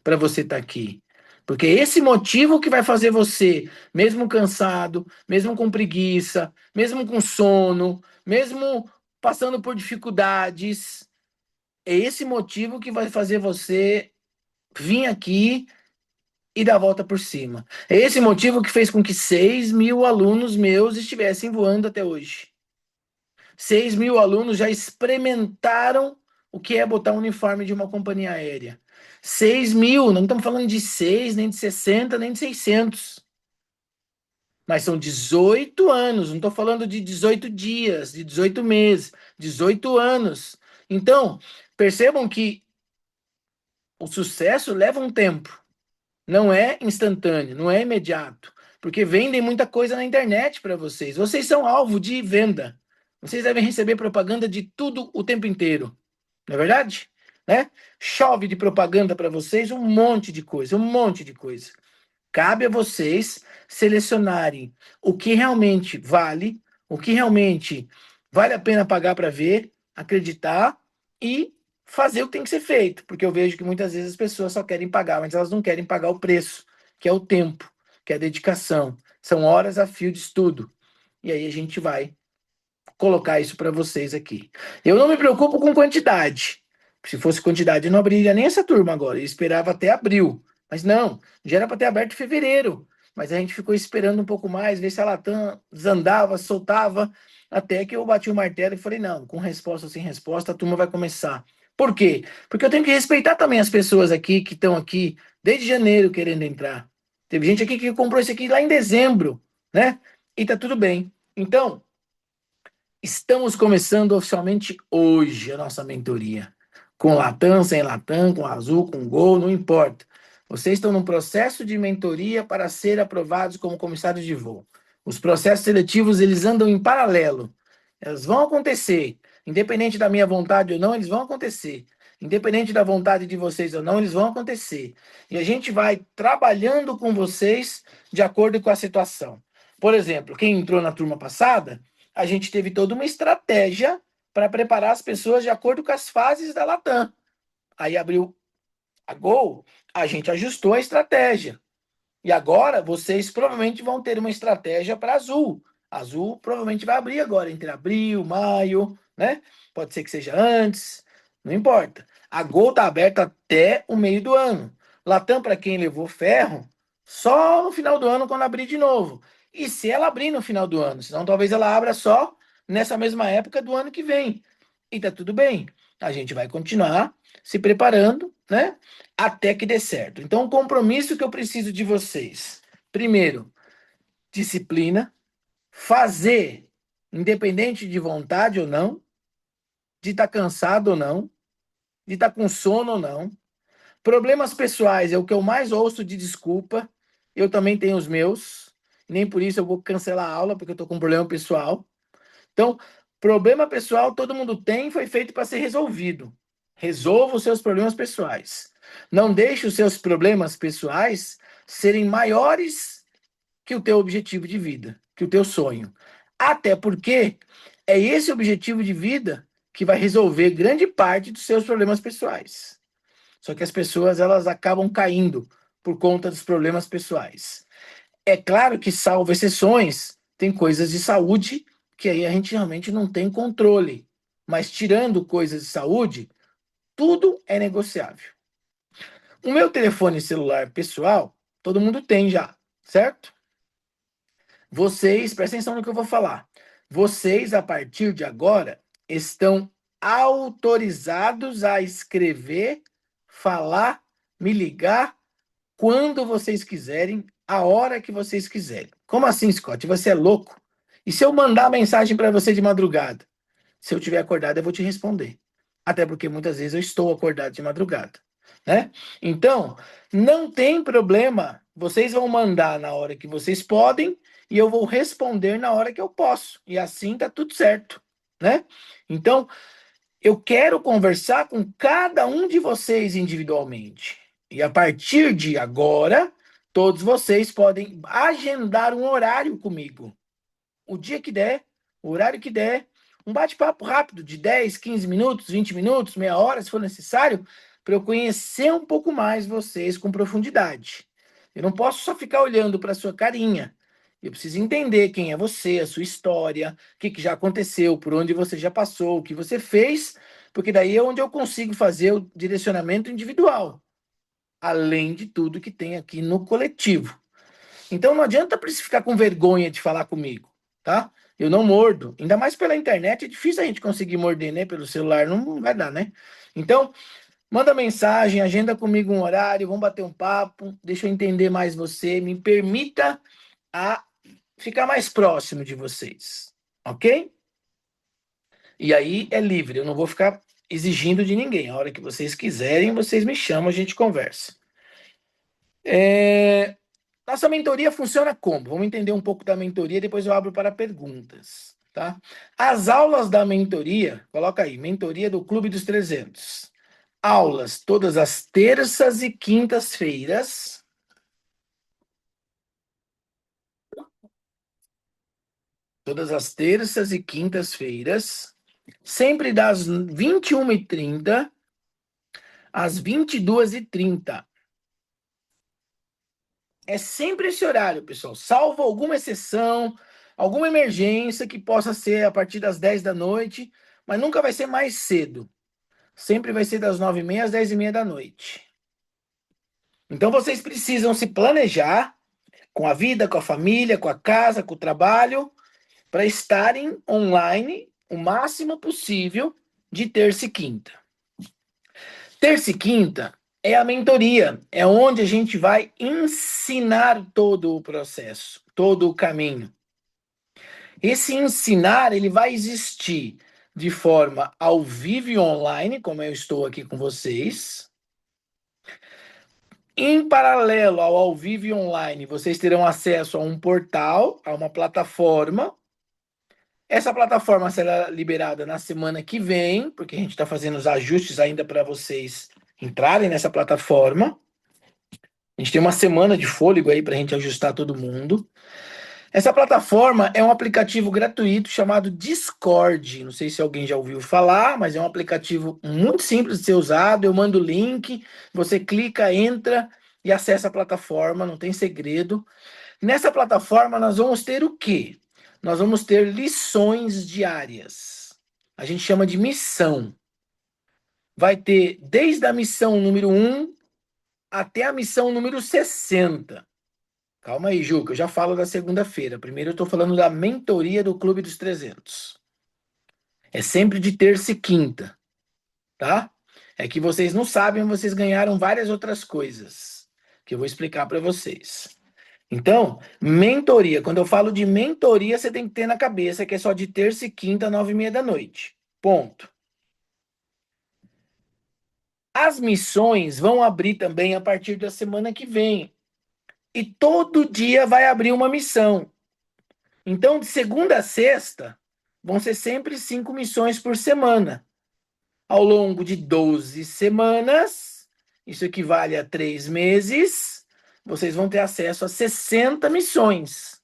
para você estar aqui? Porque é esse motivo que vai fazer você, mesmo cansado, mesmo com preguiça, mesmo com sono, mesmo passando por dificuldades, é esse motivo que vai fazer você vir aqui e dar a volta por cima. É esse motivo que fez com que 6.000 alunos meus estivessem voando até hoje. 6.000 alunos já experimentaram o que é botar um uniforme de uma companhia aérea. 6.000, não estamos falando de 6, nem de 60, nem de 600. Mas são 18 anos, não estou falando de 18 dias, de 18 meses, 18 anos. Então, percebam que o sucesso leva um tempo. Não é instantâneo, não é imediato. Porque vendem muita coisa na internet para vocês. Vocês são alvo de venda. Vocês devem receber propaganda de tudo o tempo inteiro. Não é verdade? Né? Chove de propaganda para vocês um monte de coisa, um monte de coisa. Cabe a vocês selecionarem o que realmente vale, o que realmente vale a pena pagar para ver, acreditar e fazer o que tem que ser feito. Porque eu vejo que muitas vezes as pessoas só querem pagar, mas elas não querem pagar o preço, que é o tempo, que é a dedicação. São horas a fio de estudo. E aí a gente vai colocar isso para vocês aqui. Eu não me preocupo com quantidade. Se fosse quantidade, eu não abriria nem essa turma agora. Eu esperava até abril. Mas não, já era para ter aberto em fevereiro. Mas a gente ficou esperando um pouco mais, ver se a Latam desandava, soltava, até que eu bati o martelo e falei, não, com resposta ou sem resposta, a turma vai começar. Por quê? Porque eu tenho que respeitar também as pessoas aqui que estão aqui desde janeiro querendo entrar. Teve gente aqui que comprou isso aqui lá em dezembro, né? E tá tudo bem. Então, estamos começando oficialmente hoje a nossa mentoria. Com Latam, sem Latam, com Azul, com Gol, não importa. Vocês estão num processo de mentoria para ser aprovados como comissários de voo. Os processos seletivos, eles andam em paralelo. Eles vão acontecer. Independente da minha vontade ou não, eles vão acontecer. Independente da vontade de vocês ou não, eles vão acontecer. E a gente vai trabalhando com vocês de acordo com a situação. Por exemplo, quem entrou na turma passada, a gente teve toda uma estratégia para preparar as pessoas de acordo com as fases da Latam. Aí abriu a Gol, a gente ajustou a estratégia. E agora vocês provavelmente vão ter uma estratégia para Azul. Azul provavelmente vai abrir agora, entre abril, maio, né? Pode ser que seja antes, não importa. A Gol está aberta até o meio do ano. Latam para quem levou ferro, só no final do ano quando abrir de novo. E se ela abrir no final do ano, senão talvez ela abra só nessa mesma época do ano que vem. E tá tudo bem. A gente vai continuar se preparando, né? Até que dê certo. Então, o compromisso que eu preciso de vocês. Primeiro, disciplina, fazer, independente de vontade ou não, de estar cansado ou não, de estar com sono ou não. Problemas pessoais é o que eu mais ouço de desculpa. Eu também tenho os meus. Nem por isso eu vou cancelar a aula, porque eu estou com um problema pessoal. Então, problema pessoal todo mundo tem, foi feito para ser resolvido. Resolva os seus problemas pessoais. Não deixe os seus problemas pessoais serem maiores que o teu objetivo de vida, que o teu sonho. Até porque é esse objetivo de vida que vai resolver grande parte dos seus problemas pessoais. Só que as pessoas elas acabam caindo por conta dos problemas pessoais. É claro que, salvo exceções, tem coisas de saúde que aí a gente realmente não tem controle. Mas tirando coisas de saúde, tudo é negociável. O meu telefone celular pessoal, todo mundo tem já, certo? Vocês, prestem atenção no que eu vou falar. Vocês, a partir de agora, estão autorizados a escrever, falar, me ligar quando vocês quiserem, a hora que vocês quiserem. Como assim, Scott? Você é louco? E se eu mandar mensagem para você de madrugada? Se eu tiver acordado, eu vou te responder. Até porque muitas vezes eu estou acordado de madrugada, né? Então, não tem problema. Vocês vão mandar na hora que vocês podem e eu vou responder na hora que eu posso. E assim tá tudo certo, né? Então, eu quero conversar com cada um de vocês individualmente. E a partir de agora, todos vocês podem agendar um horário comigo. O dia que der, o horário que der, um bate-papo rápido de 10, 15 minutos, 20 minutos, meia hora, se for necessário, para eu conhecer um pouco mais vocês com profundidade. Eu não posso só ficar olhando para a sua carinha. Eu preciso entender quem é você, a sua história, o que já aconteceu, por onde você já passou, o que você fez, porque daí é onde eu consigo fazer o direcionamento individual, além de tudo que tem aqui no coletivo. Então não adianta ficar com vergonha de falar comigo, tá? Eu não mordo. Ainda mais pela internet, é difícil a gente conseguir morder, né? Pelo celular não vai dar, né? Então, manda mensagem, agenda comigo um horário, vamos bater um papo, deixa eu entender mais você, me permita a ficar mais próximo de vocês, ok? E aí é livre, eu não vou ficar exigindo de ninguém. A hora que vocês quiserem, vocês me chamam, a gente conversa. Nossa mentoria funciona como? Vamos entender um pouco da mentoria, depois eu abro para perguntas, tá? As aulas da mentoria, coloca aí, mentoria do Clube dos 300. Aulas todas as terças e quintas-feiras. Todas as terças e quintas-feiras, sempre das 21h30 às 22h30. É sempre esse horário, pessoal, salvo alguma exceção, alguma emergência que possa ser a partir das 10 da noite, mas nunca vai ser mais cedo. Sempre vai ser das 9h30 às 10h30 da noite. Então vocês precisam se planejar com a vida, com a família, com a casa, com o trabalho, para estarem online o máximo possível de terça e quinta. Terça e quinta é a mentoria, é onde a gente vai ensinar todo o processo, todo o caminho. Esse ensinar, ele vai existir de forma ao vivo e online, como eu estou aqui com vocês. Em paralelo ao vivo e online, vocês terão acesso a um portal, a uma plataforma. Essa plataforma será liberada na semana que vem, porque a gente está fazendo os ajustes ainda para vocês entrarem nessa plataforma. A gente tem uma semana de fôlego aí para a gente ajustar todo mundo. Essa plataforma é um aplicativo gratuito chamado Discord. Não sei se alguém já ouviu falar, mas é um aplicativo muito simples de ser usado. Eu mando o link, você clica, entra e acessa a plataforma, não tem segredo. Nessa plataforma nós vamos ter o quê? Nós vamos ter lições diárias. A gente chama de missão. Vai ter desde a missão número 1 até a missão número 60. Calma aí, Juca, eu já falo da segunda-feira. Primeiro eu estou falando da mentoria do Clube dos 300. É sempre de terça e quinta, tá? É que vocês não sabem, vocês ganharam várias outras coisas que eu vou explicar para vocês. Então, mentoria. Quando eu falo de mentoria, você tem que ter na cabeça que é só de terça e quinta, 9h30 da noite. Ponto. As missões vão abrir também a partir da semana que vem. E todo dia vai abrir uma missão. Então, de segunda a sexta, vão ser sempre 5 missões por semana. Ao longo de 12 semanas, isso equivale a 3 meses, vocês vão ter acesso a 60 missões.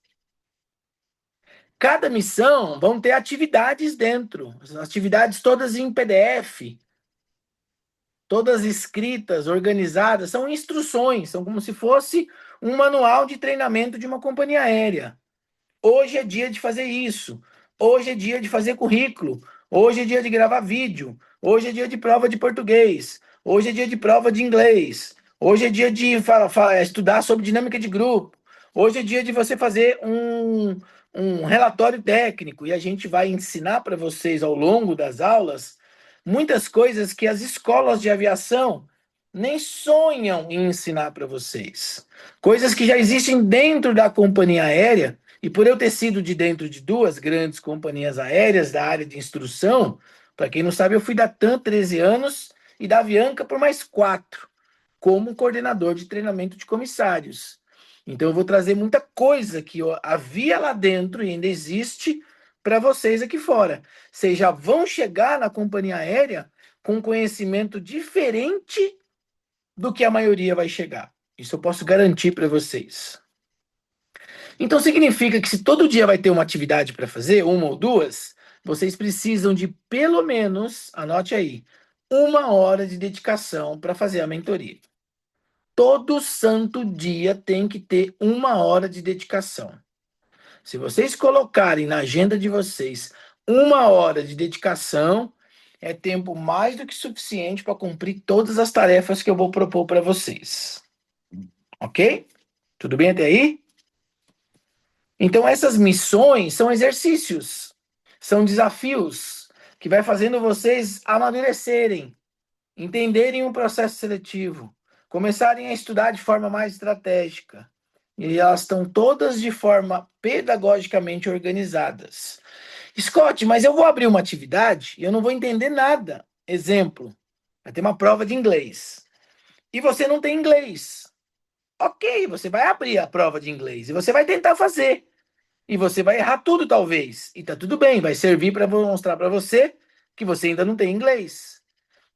Cada missão vão ter atividades dentro, as atividades todas em PDF, todas escritas, organizadas, são instruções, são como se fosse um manual de treinamento de uma companhia aérea. Hoje é dia de fazer isso. Hoje é dia de fazer currículo. Hoje é dia de gravar vídeo. Hoje é dia de prova de português. Hoje é dia de prova de inglês. Hoje é dia de estudar sobre dinâmica de grupo. Hoje é dia de você fazer um relatório técnico. E a gente vai ensinar para vocês ao longo das aulas muitas coisas que as escolas de aviação nem sonham em ensinar para vocês. Coisas que já existem dentro da companhia aérea. E por eu ter sido de dentro de 2 grandes companhias aéreas da área de instrução, para quem não sabe, eu fui da TAM 13 anos e da Avianca por mais 4, como coordenador de treinamento de comissários. Então eu vou trazer muita coisa que havia lá dentro e ainda existe para vocês aqui fora. Vocês já vão chegar na companhia aérea com conhecimento diferente do que a maioria vai chegar. Isso eu posso garantir para vocês. Então significa que se todo dia vai ter uma atividade para fazer, uma ou duas, vocês precisam de pelo menos, anote aí, 1 hora de dedicação para fazer a mentoria. Todo santo dia tem que ter 1 hora de dedicação. Se vocês colocarem na agenda de vocês 1 hora de dedicação, é tempo mais do que suficiente para cumprir todas as tarefas que eu vou propor para vocês. Ok? Tudo bem até aí? Então, essas missões são exercícios, são desafios que vai fazendo vocês amadurecerem, entenderem o processo seletivo, começarem a estudar de forma mais estratégica. E elas estão todas de forma pedagogicamente organizadas. Scott, mas eu vou abrir uma atividade e eu não vou entender nada. Exemplo, vai ter uma prova de inglês. E você não tem inglês. Ok, você vai abrir a prova de inglês e você vai tentar fazer. E você vai errar tudo, talvez. E tá tudo bem, vai servir para mostrar para você que você ainda não tem inglês.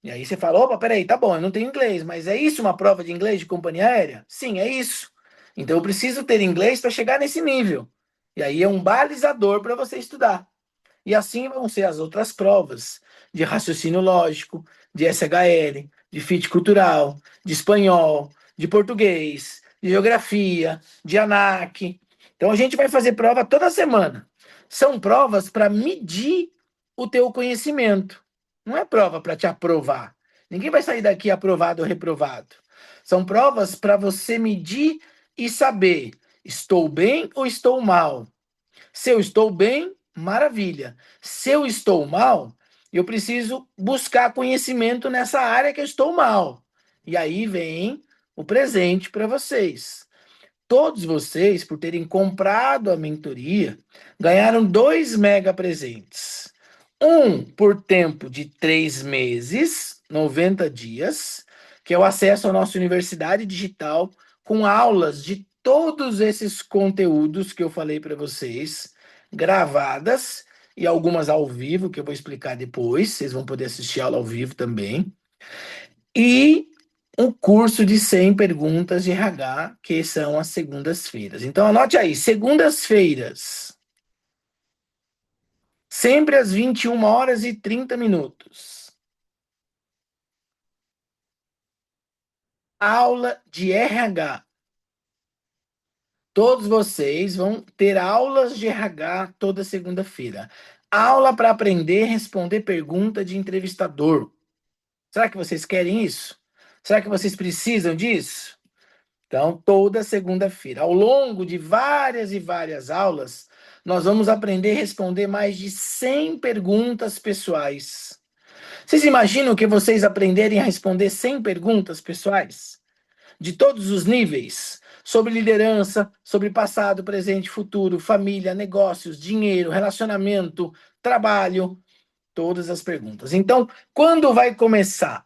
E aí você fala, opa, peraí, tá bom, eu não tenho inglês, mas é isso uma prova de inglês de companhia aérea? Sim, é isso. Então eu preciso ter inglês para chegar nesse nível. E aí é um balizador para você estudar. E assim vão ser as outras provas de raciocínio lógico, de SHL, de fit cultural, de espanhol, de português, de geografia, de ANAC. Então a gente vai fazer prova toda semana. São provas para medir o teu conhecimento. Não é prova para te aprovar. Ninguém vai sair daqui aprovado ou reprovado. São provas para você medir e saber: estou bem ou estou mal? Se eu estou bem, maravilha. Se eu estou mal, eu preciso buscar conhecimento nessa área que eu estou mal. E aí vem o presente para vocês. Todos vocês, por terem comprado a mentoria, ganharam 2 mega presentes. Um por tempo de 3 meses, 90 dias, que é o acesso à nossa universidade digital, com aulas de todos esses conteúdos que eu falei para vocês, gravadas e algumas ao vivo, que eu vou explicar depois. Vocês vão poder assistir a aula ao vivo também. E um curso de 100 perguntas de RH, que são as segundas-feiras. Então, anote aí, segundas-feiras, sempre às 21h30. Aula de RH. Todos vocês vão ter aulas de RH toda segunda-feira. Aula para aprender a responder pergunta de entrevistador. Será que vocês querem isso? Será que vocês precisam disso? Então, toda segunda-feira, ao longo de várias e várias aulas, nós vamos aprender a responder mais de 100 perguntas pessoais. Vocês imaginam que vocês aprenderem a responder 100 perguntas pessoais? De todos os níveis? Sobre liderança, sobre passado, presente, futuro, família, negócios, dinheiro, relacionamento, trabalho, todas as perguntas. Então, quando vai começar?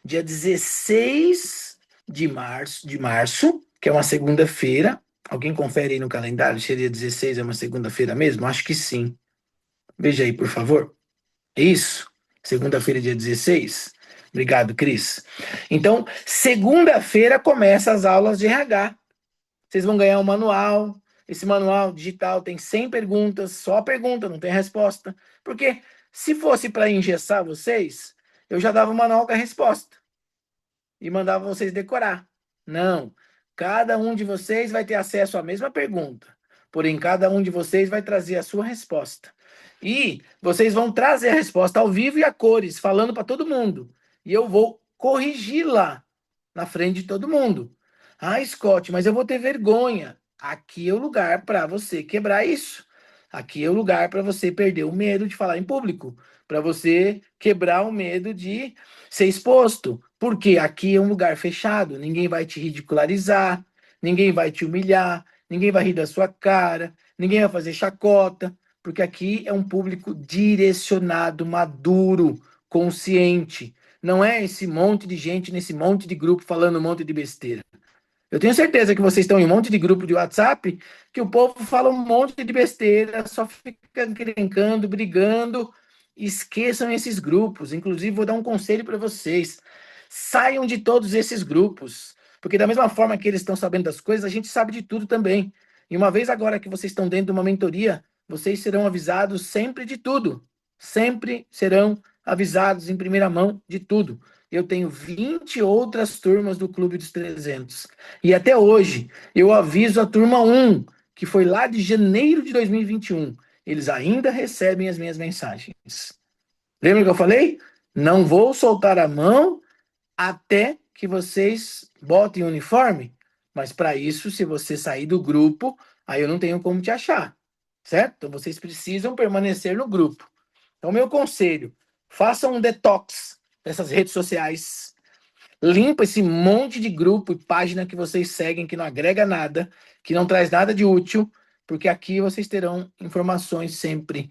Dia 16 de março, que é uma segunda-feira. Alguém confere aí no calendário se dia 16 é uma segunda-feira mesmo? Acho que sim. Veja aí, por favor. É isso? Segunda-feira, dia 16. Obrigado, Cris. Então, segunda-feira começa as aulas de RH. Vocês vão ganhar um manual. Esse manual digital tem 100 perguntas, só pergunta, não tem resposta. Porque se fosse para engessar vocês, eu já dava o manual com a resposta e mandava vocês decorar. Não. Cada um de vocês vai ter acesso à mesma pergunta. Porém, cada um de vocês vai trazer a sua resposta. E vocês vão trazer a resposta ao vivo e a cores, falando para todo mundo. E eu vou corrigi-la na frente de todo mundo. Ah, Scott, mas eu vou ter vergonha. Aqui é o lugar para você quebrar isso. Aqui é o lugar para você perder o medo de falar em público, para você quebrar o medo de ser exposto. Porque aqui é um lugar fechado, ninguém vai te ridicularizar, ninguém vai te humilhar, ninguém vai rir da sua cara, ninguém vai fazer chacota, porque aqui é um público direcionado, maduro, consciente. Não é esse monte de gente nesse monte de grupo falando um monte de besteira. Eu tenho certeza que vocês estão em um monte de grupo de WhatsApp que o povo fala um monte de besteira, só fica encrencando, brigando. Esqueçam esses grupos. Inclusive, vou dar um conselho para vocês. Saiam de todos esses grupos. Porque da mesma forma que eles estão sabendo das coisas, a gente sabe de tudo também. E uma vez agora que vocês estão dentro de uma mentoria, vocês serão avisados sempre de tudo. Sempre serão avisados em primeira mão de tudo. Eu tenho 20 outras turmas do Clube dos 300. E até hoje, eu aviso a turma 1, que foi lá de janeiro de 2021. Eles ainda recebem as minhas mensagens. Lembra que eu falei? Não vou soltar a mão até que vocês botem o uniforme. Mas para isso, se você sair do grupo, aí eu não tenho como te achar. Certo? Então vocês precisam permanecer no grupo. Então, meu conselho: façam um detox dessas redes sociais. Limpa esse monte de grupo e página que vocês seguem, que não agrega nada, que não traz nada de útil, porque aqui vocês terão informações sempre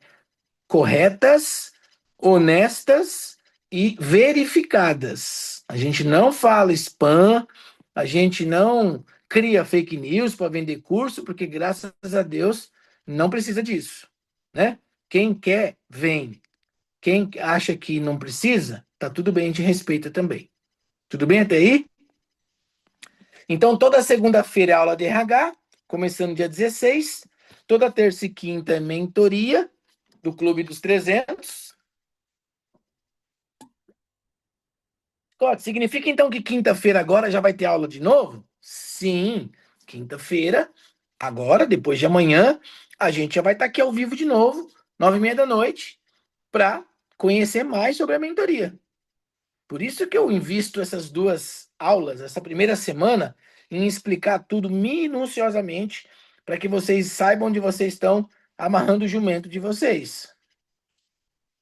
corretas, honestas e verificadas. A gente não fala spam, a gente não cria fake news para vender curso, porque graças a Deus não precisa disso, né? Quem quer, vem. Quem acha que não precisa, tá tudo bem, a gente respeita também. Tudo bem até aí? Então, toda segunda-feira é aula de RH, começando dia 16. Toda terça e quinta é mentoria do Clube dos 300. Scott, significa então que quinta-feira agora já vai ter aula de novo? Sim, quinta-feira, agora, depois de amanhã, a gente já vai estar aqui ao vivo de novo, 9h30 da noite, para conhecer mais sobre a mentoria. Por isso que eu invisto essas duas aulas, essa primeira semana, em explicar tudo minuciosamente, para que vocês saibam onde vocês estão amarrando o jumento de vocês.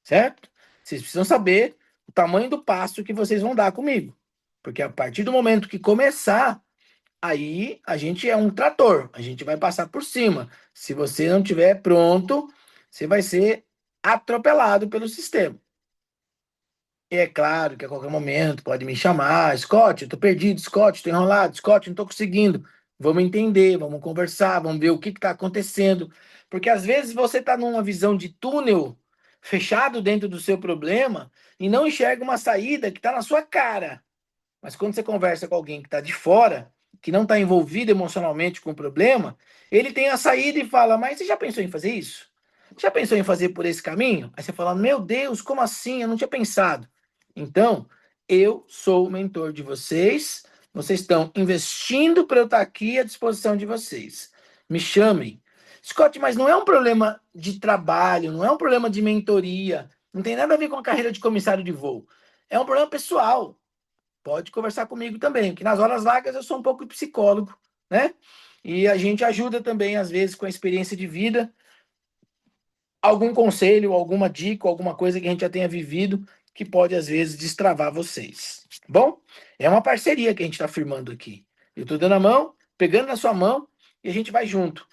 Certo? Vocês precisam saber o tamanho do passo que vocês vão dar comigo. Porque a partir do momento que começar, aí a gente é um trator, a gente vai passar por cima. Se você não estiver pronto, você vai ser atropelado pelo sistema. E é claro que a qualquer momento pode me chamar, Scott, eu tô perdido, Scott, tô enrolado, Scott, não tô conseguindo. Vamos entender, vamos conversar, vamos ver o que está acontecendo. Porque às vezes você está numa visão de túnel fechado dentro do seu problema e não enxerga uma saída que está na sua cara. Mas quando você conversa com alguém que está de fora, que não está envolvido emocionalmente com o problema, ele tem a saída e fala: Mas você já pensou em fazer isso? Já pensou em fazer por esse caminho? Aí você fala: Meu Deus, como assim? Eu não tinha pensado. Então, eu sou o mentor de vocês. Vocês estão investindo para eu estar aqui à disposição de vocês. Me chamem. Scott, mas não é um problema de trabalho, não é um problema de mentoria, não tem nada a ver com a carreira de comissário de voo. É um problema pessoal. pode conversar comigo também, porque nas horas vagas eu sou um pouco psicólogo, né? E a gente ajuda também, às vezes, com a experiência de vida, algum conselho, alguma dica, alguma coisa que a gente já tenha vivido que pode, às vezes, destravar vocês. Bom, é uma parceria que a gente está firmando aqui. Eu estou dando a mão, pegando na sua mão e a gente vai junto.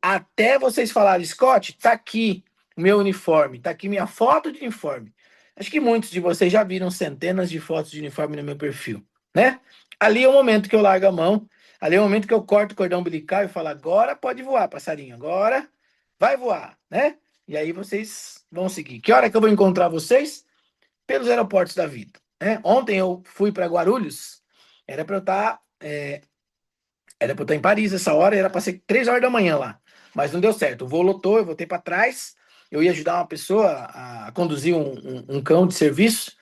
Até vocês falarem, Scott, tá aqui o meu uniforme, tá aqui minha foto de uniforme. Acho que muitos de vocês já viram centenas de fotos de uniforme no meu perfil, né? Ali é o momento que eu largo a mão, ali é o momento que eu corto o cordão umbilical e falo, agora pode voar, passarinho, agora vai voar, né? E aí vocês vão seguir. Que hora que eu vou encontrar vocês? Pelos aeroportos da vida, né? Ontem eu fui para Guarulhos, era para eu estar em Paris essa hora, era para ser 3 horas da manhã lá, mas não deu certo. O voo lotou, eu voltei para trás, eu ia ajudar uma pessoa a conduzir um cão de serviço,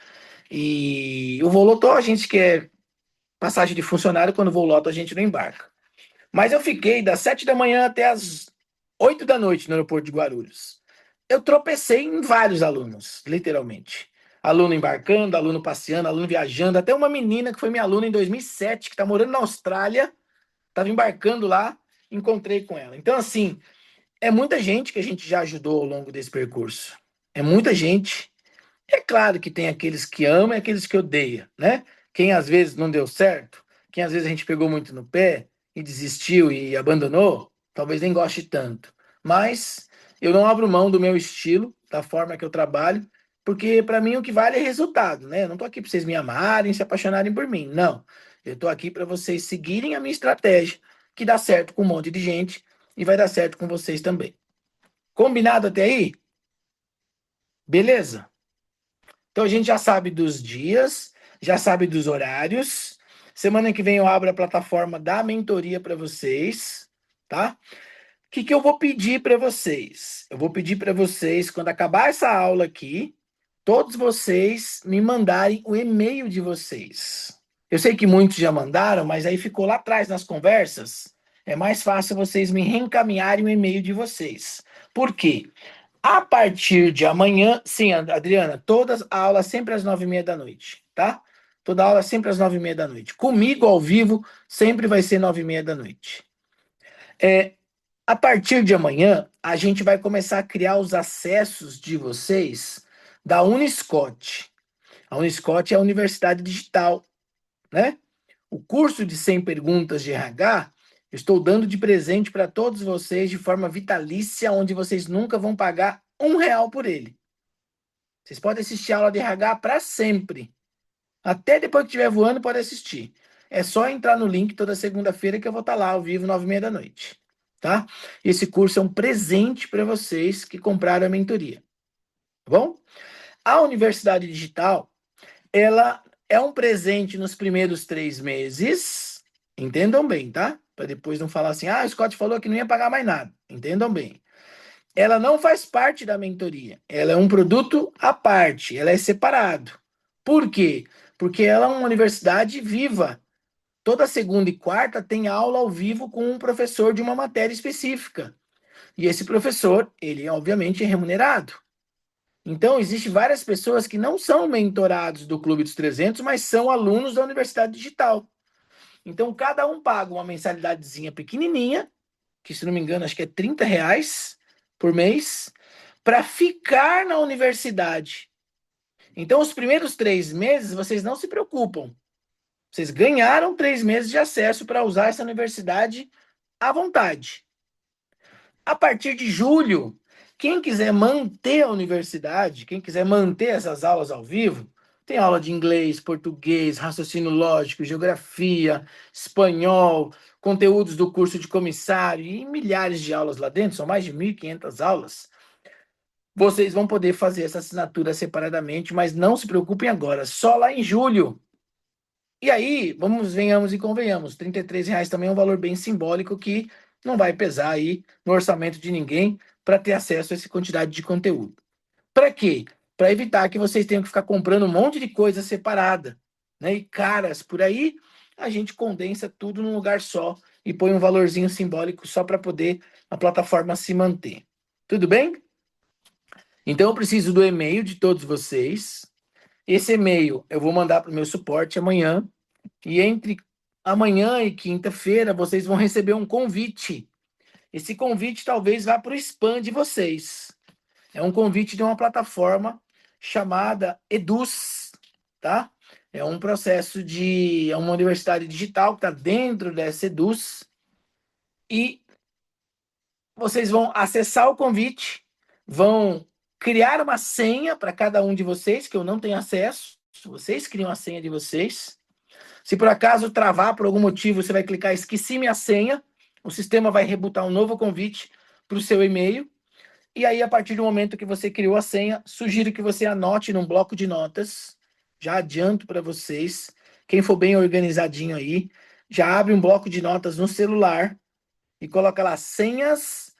e o voo lotou, a gente quer passagem de funcionário, quando o voo lota a gente não embarca. Mas eu fiquei das 7 da manhã até as 8 da noite no aeroporto de Guarulhos. Eu tropecei em vários alunos, literalmente. Aluno embarcando, aluno passeando, aluno viajando, até uma menina que foi minha aluna em 2007, que está morando na Austrália, estava embarcando lá, encontrei com ela. Então, assim, é muita gente que a gente já ajudou ao longo desse percurso. É muita gente. É claro que tem aqueles que amam e aqueles que odeiam, né? Quem às vezes não deu certo, quem às vezes a gente pegou muito no pé e desistiu e abandonou, talvez nem goste tanto. Mas eu não abro mão do meu estilo, da forma que eu trabalho, porque para mim o que vale é resultado, né? Eu não tô aqui para vocês me amarem, se apaixonarem por mim, não. Eu tô aqui para vocês seguirem a minha estratégia, que dá certo com um monte de gente e vai dar certo com vocês também. Combinado até aí? Beleza? Então a gente já sabe dos dias, já sabe dos horários. Semana que vem eu abro a plataforma da mentoria para vocês, tá? O que que eu vou pedir para vocês? Eu vou pedir para vocês, quando acabar essa aula aqui, todos vocês me mandarem o e-mail de vocês. Eu sei que muitos já mandaram, mas aí ficou lá atrás nas conversas. É mais fácil vocês me reencaminharem o e-mail de vocês. Por quê? A partir de amanhã, sim, Adriana, todas as aulas sempre às 9h30 da noite, tá? Toda aula sempre às 9h30 da noite. Comigo, ao vivo, sempre vai ser 9h30 da noite. A partir de amanhã, a gente vai começar a criar os acessos de vocês da Uniscot. A Uniscot é a Universidade Digital, né? O curso de 100 perguntas de RH, eu estou dando de presente para todos vocês de forma vitalícia, onde vocês nunca vão pagar R$ 1 por ele. Vocês podem assistir a aula de RH para sempre. Até depois que estiver voando, pode assistir. É só entrar no link toda segunda-feira que eu vou estar lá ao vivo, 9h30 da noite. Tá? Esse curso é um presente para vocês que compraram a mentoria. Tá bom? A Universidade Digital, ela é um presente nos primeiros 3 meses. Entendam bem, tá? Para depois não falar assim, o Scott falou que não ia pagar mais nada. Entendam bem. Ela não faz parte da mentoria. Ela é um produto à parte, ela é separado. Por quê? Porque ela é uma universidade viva. Toda segunda e quarta tem aula ao vivo com um professor de uma matéria específica. E esse professor, ele obviamente é remunerado. Então, existem várias pessoas que não são mentorados do Clube dos 300, mas são alunos da Universidade Digital. Então, cada um paga uma mensalidadezinha pequenininha, que se não me engano, acho que é R$ 30 por mês, para ficar na universidade. Então, os primeiros 3 meses, vocês não se preocupam. Vocês ganharam 3 meses de acesso para usar essa universidade à vontade. A partir de julho, quem quiser manter a universidade, quem quiser manter essas aulas ao vivo, tem aula de inglês, português, raciocínio lógico, geografia, espanhol, conteúdos do curso de comissário e milhares de aulas lá dentro, são mais de 1.500 aulas. Vocês vão poder fazer essa assinatura separadamente, mas não se preocupem agora, só lá em julho. E aí, venhamos e convenhamos, R$ 33 também é um valor bem simbólico que não vai pesar aí no orçamento de ninguém para ter acesso a essa quantidade de conteúdo. Para quê? Para evitar que vocês tenham que ficar comprando um monte de coisa separada, né? E caras por aí, a gente condensa tudo num lugar só e põe um valorzinho simbólico só para poder a plataforma se manter. Tudo bem? Então eu preciso do e-mail de todos vocês. Esse e-mail eu vou mandar para o meu suporte amanhã. e entre amanhã e quinta-feira vocês vão receber um convite. Esse convite talvez vá para o spam de vocês. É um convite de uma plataforma chamada Eduz, tá? É um processo é uma universidade digital que está dentro dessa Eduz, e vocês vão acessar o convite, vão criar uma senha para cada um de vocês, que eu não tenho acesso, vocês criam a senha de vocês. Se por acaso travar por algum motivo, você vai clicar esqueci minha senha, o sistema vai rebutar um novo convite para o seu e-mail, e aí a partir do momento que você criou a senha, sugiro que você anote num bloco de notas, já adianto para vocês, quem for bem organizadinho aí, já abre um bloco de notas no celular e coloca lá senhas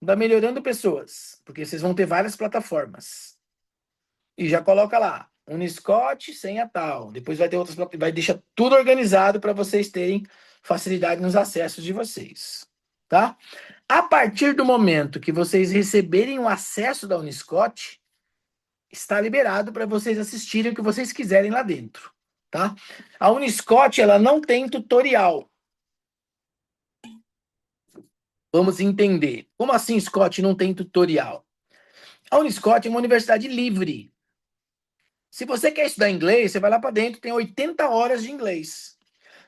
da Melhorando Pessoas, porque vocês vão ter várias plataformas. E já coloca lá, Uniscott, senha tal. Depois vai ter outras, vai deixar tudo organizado para vocês terem facilidade nos acessos de vocês, tá? A partir do momento que vocês receberem o acesso da Uniscott, está liberado para vocês assistirem o que vocês quiserem lá dentro, tá? A Uniscott, ela não tem tutorial. Vamos entender. Como assim, Scott, não tem tutorial? A Uniscott é uma universidade livre. Se você quer estudar inglês, você vai lá para dentro, tem 80 horas de inglês.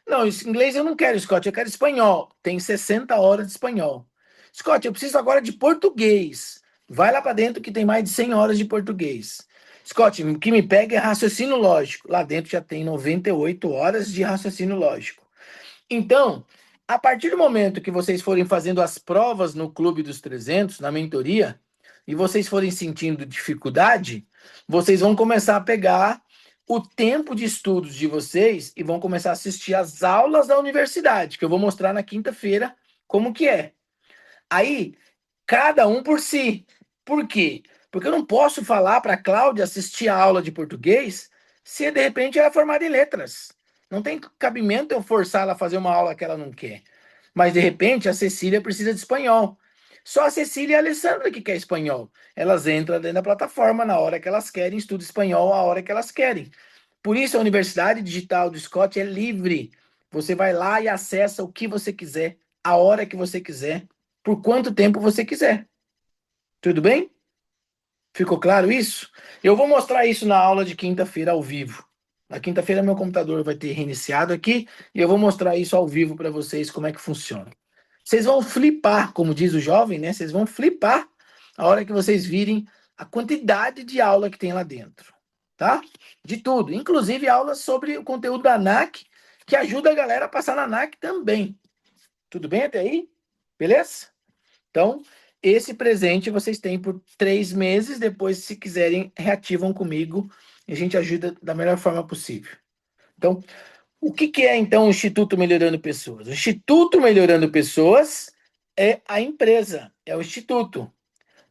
Não, inglês eu não quero, Scott, eu quero espanhol. Tem 60 horas de espanhol. Scott, eu preciso agora de português. Vai lá para dentro que tem mais de 100 horas de português. Scott, o que me pega é raciocínio lógico. Lá dentro já tem 98 horas de raciocínio lógico. Então, a partir do momento que vocês forem fazendo as provas no Clube dos 300, na mentoria, e vocês forem sentindo dificuldade, vocês vão começar a pegar o tempo de estudos de vocês e vão começar a assistir às aulas da universidade, que eu vou mostrar na quinta-feira como que é. Aí, cada um por si. Por quê? Porque eu não posso falar para a Cláudia assistir a aula de português se de repente ela é formada em letras. Não tem cabimento eu forçar ela a fazer uma aula que ela não quer. Mas de repente a Cecília precisa de espanhol. Só a Cecília e a Alessandra que quer espanhol. Elas entram dentro da plataforma na hora que elas querem, estudam espanhol a hora que elas querem. Por isso a Universidade Digital do Scott é livre. Você vai lá e acessa o que você quiser, a hora que você quiser, por quanto tempo você quiser. Tudo bem? Ficou claro isso? Eu vou mostrar isso na aula de quinta-feira ao vivo. Na quinta-feira meu computador vai ter reiniciado aqui e eu vou mostrar isso ao vivo para vocês como é que funciona. Vocês vão flipar, como diz o jovem, né? Vocês vão flipar a hora que vocês virem a quantidade de aula que tem lá dentro, tá? De tudo, inclusive aulas sobre o conteúdo da ANAC, que ajuda a galera a passar na ANAC também. Tudo bem até aí? Beleza? Então, esse presente vocês têm por 3 meses. Depois, se quiserem, reativam comigo e a gente ajuda da melhor forma possível. Então, o que é, então, o Instituto Melhorando Pessoas? O Instituto Melhorando Pessoas é a empresa, é o instituto.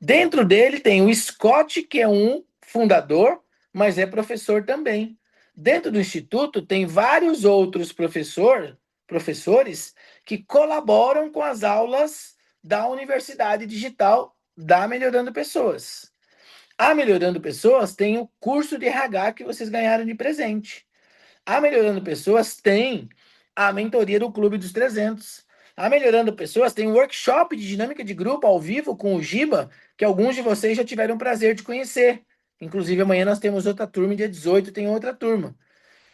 Dentro dele tem o Scott, que é um fundador, mas é professor também. Dentro do instituto tem vários outros professores que colaboram com as aulas da Universidade Digital da Melhorando Pessoas. A Melhorando Pessoas tem o curso de RH que vocês ganharam de presente. A Melhorando Pessoas tem a mentoria do Clube dos 300. A Melhorando Pessoas tem um workshop de dinâmica de grupo ao vivo com o Giba, que alguns de vocês já tiveram o prazer de conhecer. Inclusive, amanhã nós temos outra turma, dia 18 tem outra turma.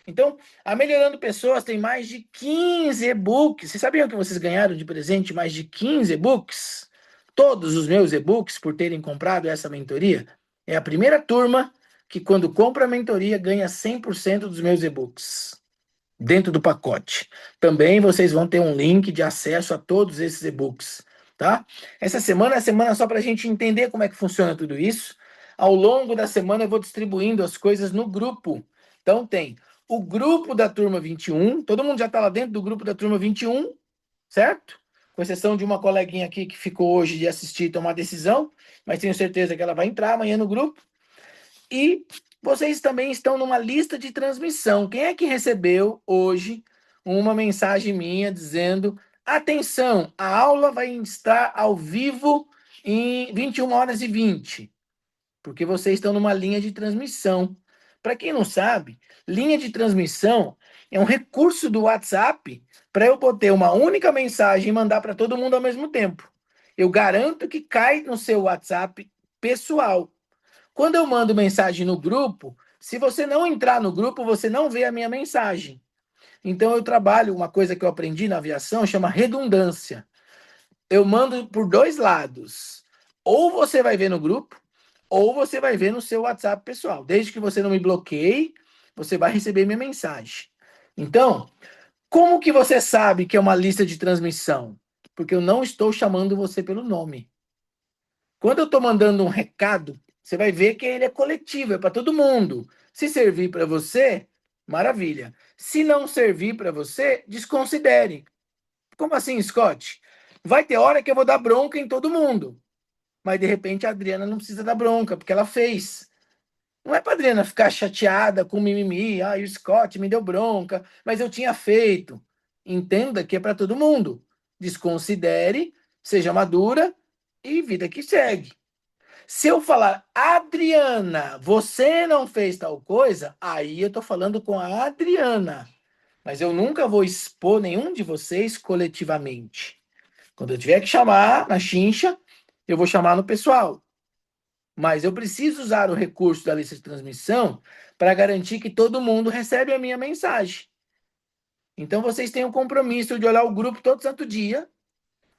Então, a Melhorando Pessoas tem mais de 15 e-books. Vocês sabiam que vocês ganharam de presente mais de 15 e-books? Todos os meus e-books, por terem comprado essa mentoria, é a primeira turma que, quando compra a mentoria, ganha 100% dos meus e-books dentro do pacote. Também vocês vão ter um link de acesso a todos esses e-books, tá? Essa semana é a semana só para a gente entender como é que funciona tudo isso. Ao longo da semana eu vou distribuindo as coisas no grupo. Então tem o grupo da turma 21, todo mundo já está lá dentro do grupo da turma 21, certo? Com exceção de uma coleguinha aqui que ficou hoje de assistir e tomar decisão, mas tenho certeza que ela vai entrar amanhã no grupo. E vocês também estão numa lista de transmissão. Quem é que recebeu hoje uma mensagem minha dizendo: atenção, a aula vai estar ao vivo em 21h20? Porque vocês estão numa linha de transmissão. Para quem não sabe, linha de transmissão É um recurso do WhatsApp para eu poder uma única mensagem e mandar para todo mundo ao mesmo tempo. Eu garanto que cai no seu WhatsApp pessoal. Quando eu mando mensagem no grupo, se você não entrar no grupo, você não vê a minha mensagem. Então eu trabalho uma coisa que eu aprendi na aviação, chama redundância. Eu mando por dois lados. Ou você vai ver no grupo, ou você vai ver no seu WhatsApp pessoal. Desde que você não me bloqueie, você vai receber minha mensagem. Então, como que você sabe que é uma lista de transmissão? Porque eu não estou chamando você pelo nome. Quando eu estou mandando um recado, você vai ver que ele é coletivo, é para todo mundo. Se servir para você, maravilha. Se não servir para você, desconsidere. Como assim, Scott? Vai ter hora que eu vou dar bronca em todo mundo. Mas de repente a Adriana não precisa dar bronca, porque ela fez. Não é para a Adriana ficar chateada com mimimi. Ah, o Scott me deu bronca, mas eu tinha feito. Entenda que é para todo mundo. Desconsidere, seja madura e vida que segue. Se eu falar, Adriana, você não fez tal coisa, aí eu estou falando com a Adriana. Mas eu nunca vou expor nenhum de vocês coletivamente. Quando eu tiver que chamar na chincha, eu vou chamar no pessoal. Mas eu preciso usar o recurso da lista de transmissão para garantir que todo mundo recebe a minha mensagem. Então vocês têm o compromisso de olhar o grupo todo santo dia,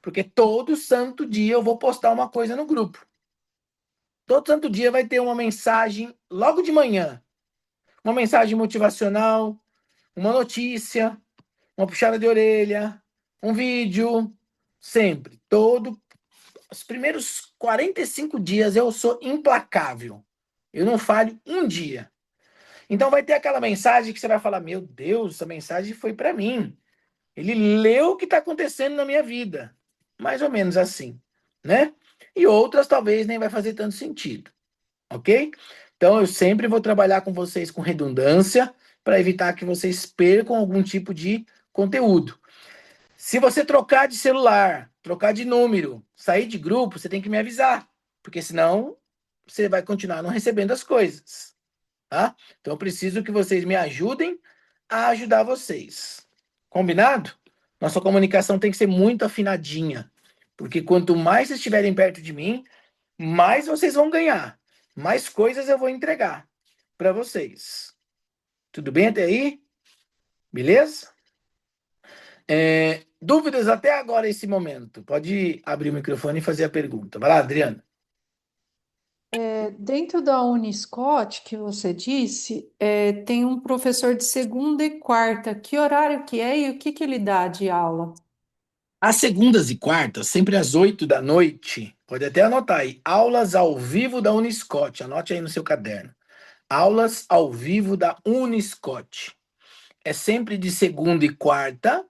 porque todo santo dia eu vou postar uma coisa no grupo. Todo santo dia vai ter uma mensagem logo de manhã. Uma mensagem motivacional, uma notícia, uma puxada de orelha, um vídeo. Sempre. Os primeiros 45 dias eu sou implacável. Eu não falho um dia. Então vai ter aquela mensagem que você vai falar: meu Deus, essa mensagem foi para mim. Ele leu o que está acontecendo na minha vida. Mais ou menos assim, né? E outras talvez nem vai fazer tanto sentido. Ok? Então eu sempre vou trabalhar com vocês com redundância para evitar que vocês percam algum tipo de conteúdo. Se você trocar de celular, trocar de número, sair de grupo, você tem que me avisar, porque senão você vai continuar não recebendo as coisas, tá? Então eu preciso que vocês me ajudem a ajudar vocês. Combinado? Nossa comunicação tem que ser muito afinadinha, porque quanto mais vocês estiverem perto de mim, mais vocês vão ganhar, mais coisas eu vou entregar para vocês. Tudo bem até aí? Beleza? Dúvidas até agora, esse momento? Pode abrir o microfone e fazer a pergunta. Vai lá, Adriana. Dentro da Uniscot, que você disse, tem um professor de segunda e quarta. Que horário que é e o que ele dá de aula? Às segundas e quartas, sempre às 8 da noite, pode até anotar aí, aulas ao vivo da Uniscot. Anote aí no seu caderno. Aulas ao vivo da Uniscot. É sempre de segunda e quarta,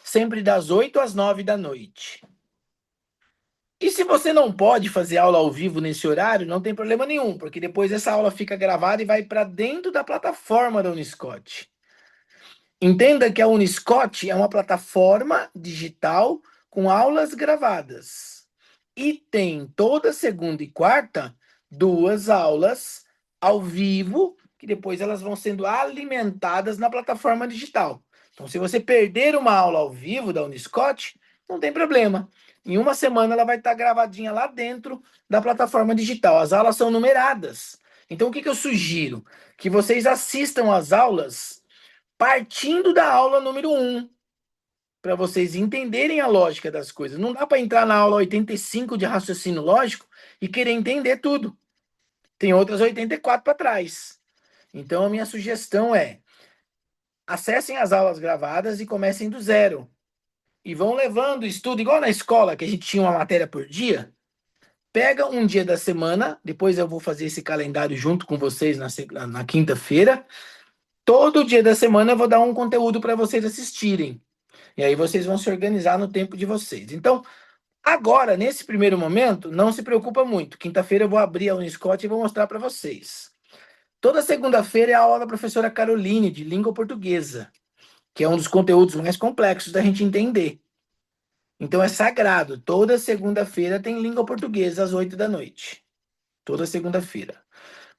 sempre das 8 às 9 da noite. E se você não pode fazer aula ao vivo nesse horário, não tem problema nenhum, porque depois essa aula fica gravada e vai para dentro da plataforma da Uniscot. Entenda que a Uniscot é uma plataforma digital com aulas gravadas. E tem toda segunda e quarta 2 aulas ao vivo, que depois elas vão sendo alimentadas na plataforma digital. Então, se você perder uma aula ao vivo da Uniscot, não tem problema. Em uma semana ela vai estar gravadinha lá dentro da plataforma digital. As aulas são numeradas. Então, o que eu sugiro? Que vocês assistam às aulas partindo da aula número 1, para vocês entenderem a lógica das coisas. Não dá para entrar na aula 85 de raciocínio lógico e querer entender tudo. Tem outras 84 para trás. Então, a minha sugestão é: acessem as aulas gravadas e comecem do zero. E vão levando estudo, igual na escola, que a gente tinha uma matéria por dia. Pega um dia da semana, depois eu vou fazer esse calendário junto com vocês na quinta-feira. Todo dia da semana eu vou dar um conteúdo para vocês assistirem. E aí vocês vão se organizar no tempo de vocês. Então, agora, nesse primeiro momento, não se preocupa muito. Quinta-feira eu vou abrir a Uniscot e vou mostrar para vocês. Toda segunda-feira é a aula da professora Caroline, de língua portuguesa, que é um dos conteúdos mais complexos da gente entender. Então é sagrado. Toda segunda-feira tem língua portuguesa às 8 da noite. Toda segunda-feira.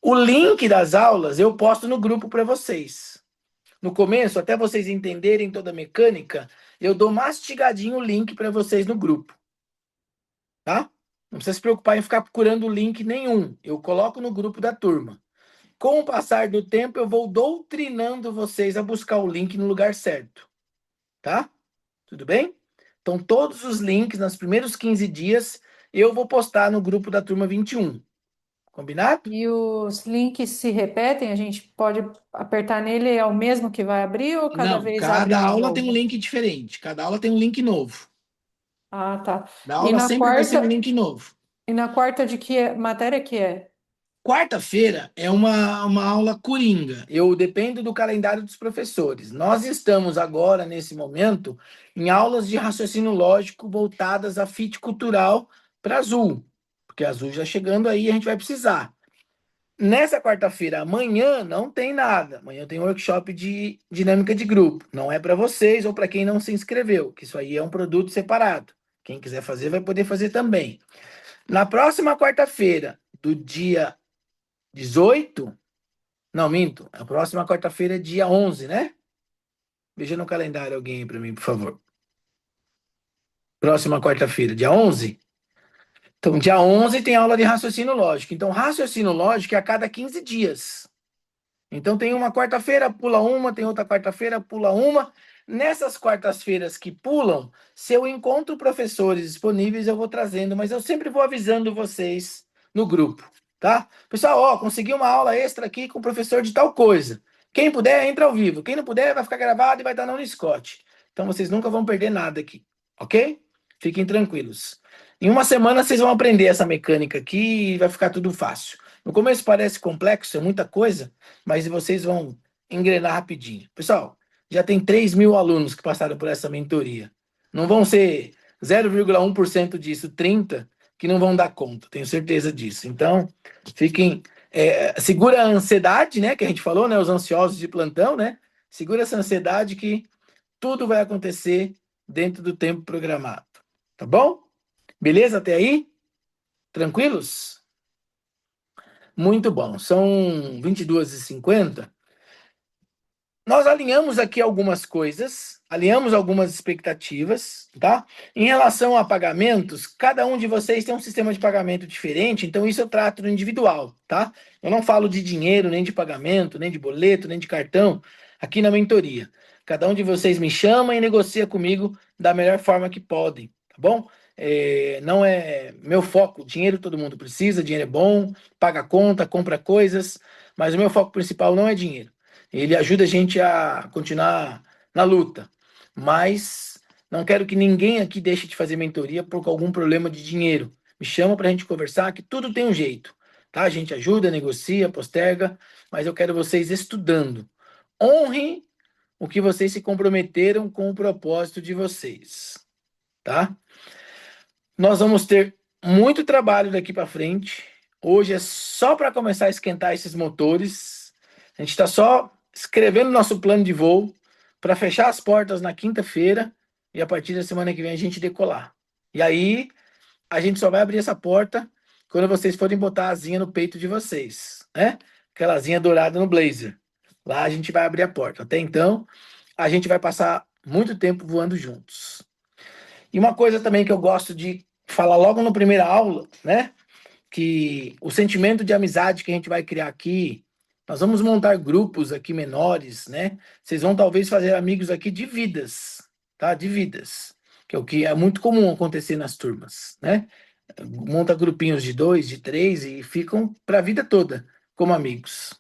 O link das aulas eu posto no grupo para vocês. no começo, até vocês entenderem toda a mecânica, eu dou mastigadinho o link para vocês no grupo, tá? Não precisa se preocupar em ficar procurando link nenhum. Eu coloco no grupo da turma. Com o passar do tempo, eu vou doutrinando vocês a buscar o link no lugar certo, tá? Tudo bem? Então, todos os links, nos primeiros 15 dias, eu vou postar no grupo da turma 21. Combinado? E os links se repetem? A gente pode apertar nele, é o mesmo que vai abrir ou cada Não, vez abre cada um aula tem um novo? link diferente. Cada aula tem um link novo. Ah, tá. Da E aula na sempre vai ser um quarta, link novo. e na quarta de matéria que é? Quarta-feira é uma aula coringa. Eu dependo do calendário dos professores. Nós estamos agora, nesse momento, em aulas de raciocínio lógico voltadas a fit cultural para Azul. Porque Azul já chegando aí, a gente vai precisar. Nessa quarta-feira, amanhã, não tem nada. Amanhã tem um workshop de dinâmica de grupo. Não é para vocês ou para quem não se inscreveu, que isso aí é um produto separado. Quem quiser fazer, vai poder fazer também. Na próxima quarta-feira, do dia 18, não, minto. A próxima quarta-feira é dia 11, né? Veja no calendário alguém aí para mim, por favor. Próxima quarta-feira, dia 11. Então, dia 11 tem aula de raciocínio lógico. Então, raciocínio lógico é a cada 15 dias. Então tem uma quarta-feira, pula uma, tem outra quarta-feira, pula uma. Nessas quartas-feiras que pulam, se eu encontro professores disponíveis, eu vou trazendo, mas eu sempre vou avisando vocês no grupo, tá? Pessoal, ó, consegui uma aula extra aqui com o professor de tal coisa. Quem puder, entra ao vivo. Quem não puder, vai ficar gravado e vai estar no Scott. Então vocês nunca vão perder nada aqui, ok? Fiquem tranquilos. Em uma semana vocês vão aprender essa mecânica aqui e vai ficar tudo fácil. No começo parece complexo, é muita coisa, mas vocês vão engrenar rapidinho. Pessoal, já tem 3.000 alunos que passaram por essa mentoria. Não vão ser 0,1% disso, 30 que não vão dar conta, tenho certeza disso. Então, fiquem. Segura a ansiedade, né? Que a gente falou, né? Os ansiosos de plantão, né? Segura essa ansiedade que tudo vai acontecer dentro do tempo programado. Tá bom? Beleza até aí? Tranquilos? Muito bom. São 22h50. Nós alinhamos aqui algumas coisas, alinhamos algumas expectativas, tá? Em relação a pagamentos, cada um de vocês tem um sistema de pagamento diferente, então isso eu trato no individual, tá? Eu não falo de dinheiro, nem de pagamento, nem de boleto, nem de cartão, aqui na mentoria. Cada um de vocês me chama e negocia comigo da melhor forma que podem, tá bom? Não é meu foco, dinheiro todo mundo precisa, dinheiro é bom, paga conta, compra coisas, mas o meu foco principal não é dinheiro. Ele ajuda a gente a continuar na luta. Mas não quero que ninguém aqui deixe de fazer mentoria por algum problema de dinheiro. Me chama para a gente conversar, que tudo tem um jeito. Tá? A gente ajuda, negocia, posterga, mas eu quero vocês estudando. Honrem o que vocês se comprometeram com o propósito de vocês. Tá? Nós vamos ter muito trabalho daqui para frente. Hoje é só para começar a esquentar esses motores. A gente está só escrevendo nosso plano de voo para fechar as portas na quinta-feira e a partir da semana que vem a gente decolar. E aí a gente só vai abrir essa porta quando vocês forem botar a asinha no peito de vocês, né? Aquela asinha dourada no blazer. Lá a gente vai abrir a porta. Até então, a gente vai passar muito tempo voando juntos. E uma coisa também que eu gosto de falar logo na primeira aula, né? Que o sentimento de amizade que a gente vai criar aqui, nós vamos montar grupos aqui menores, né? Vocês vão talvez fazer amigos aqui de vidas, tá? De vidas, que é o que é muito comum acontecer nas turmas, né? Monta grupinhos de 2, de 3 e ficam para a vida toda como amigos.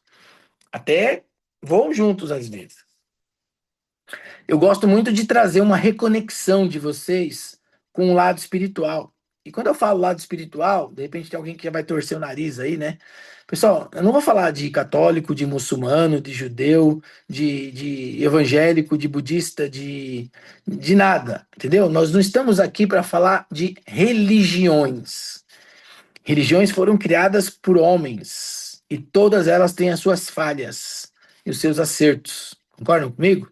Até voam juntos às vezes. Eu gosto muito de trazer uma reconexão de vocês com o lado espiritual. E quando eu falo lado espiritual, de repente tem alguém que já vai torcer o nariz aí, né? Pessoal, eu não vou falar de católico, de muçulmano, de judeu, de evangélico, de budista, de nada, entendeu? Nós não estamos aqui para falar de religiões. Religiões foram criadas por homens e todas elas têm as suas falhas e os seus acertos. Concordam comigo?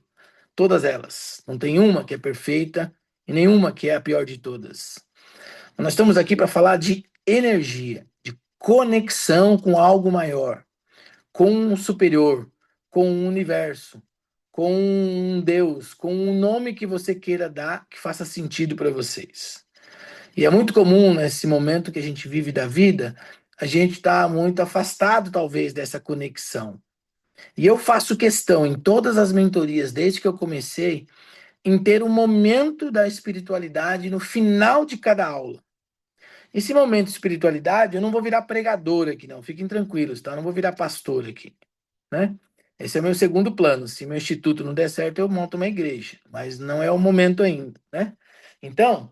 Todas elas. Não tem uma que é perfeita e nenhuma que é a pior de todas. Nós estamos aqui para falar de energia, de conexão com algo maior, com o superior, com o universo, com um Deus, com um nome que você queira dar que faça sentido para vocês. E é muito comum nesse momento que a gente vive da vida, a gente está muito afastado, talvez, dessa conexão. E eu faço questão em todas as mentorias, desde que eu comecei, em ter um momento da espiritualidade no final de cada aula. Esse momento de espiritualidade, eu não vou virar pregador aqui, não. Fiquem tranquilos, tá? Eu não vou virar pastor aqui, né? Esse é o meu segundo plano. Se meu instituto não der certo, eu monto uma igreja. Mas não é o momento ainda, né? Então,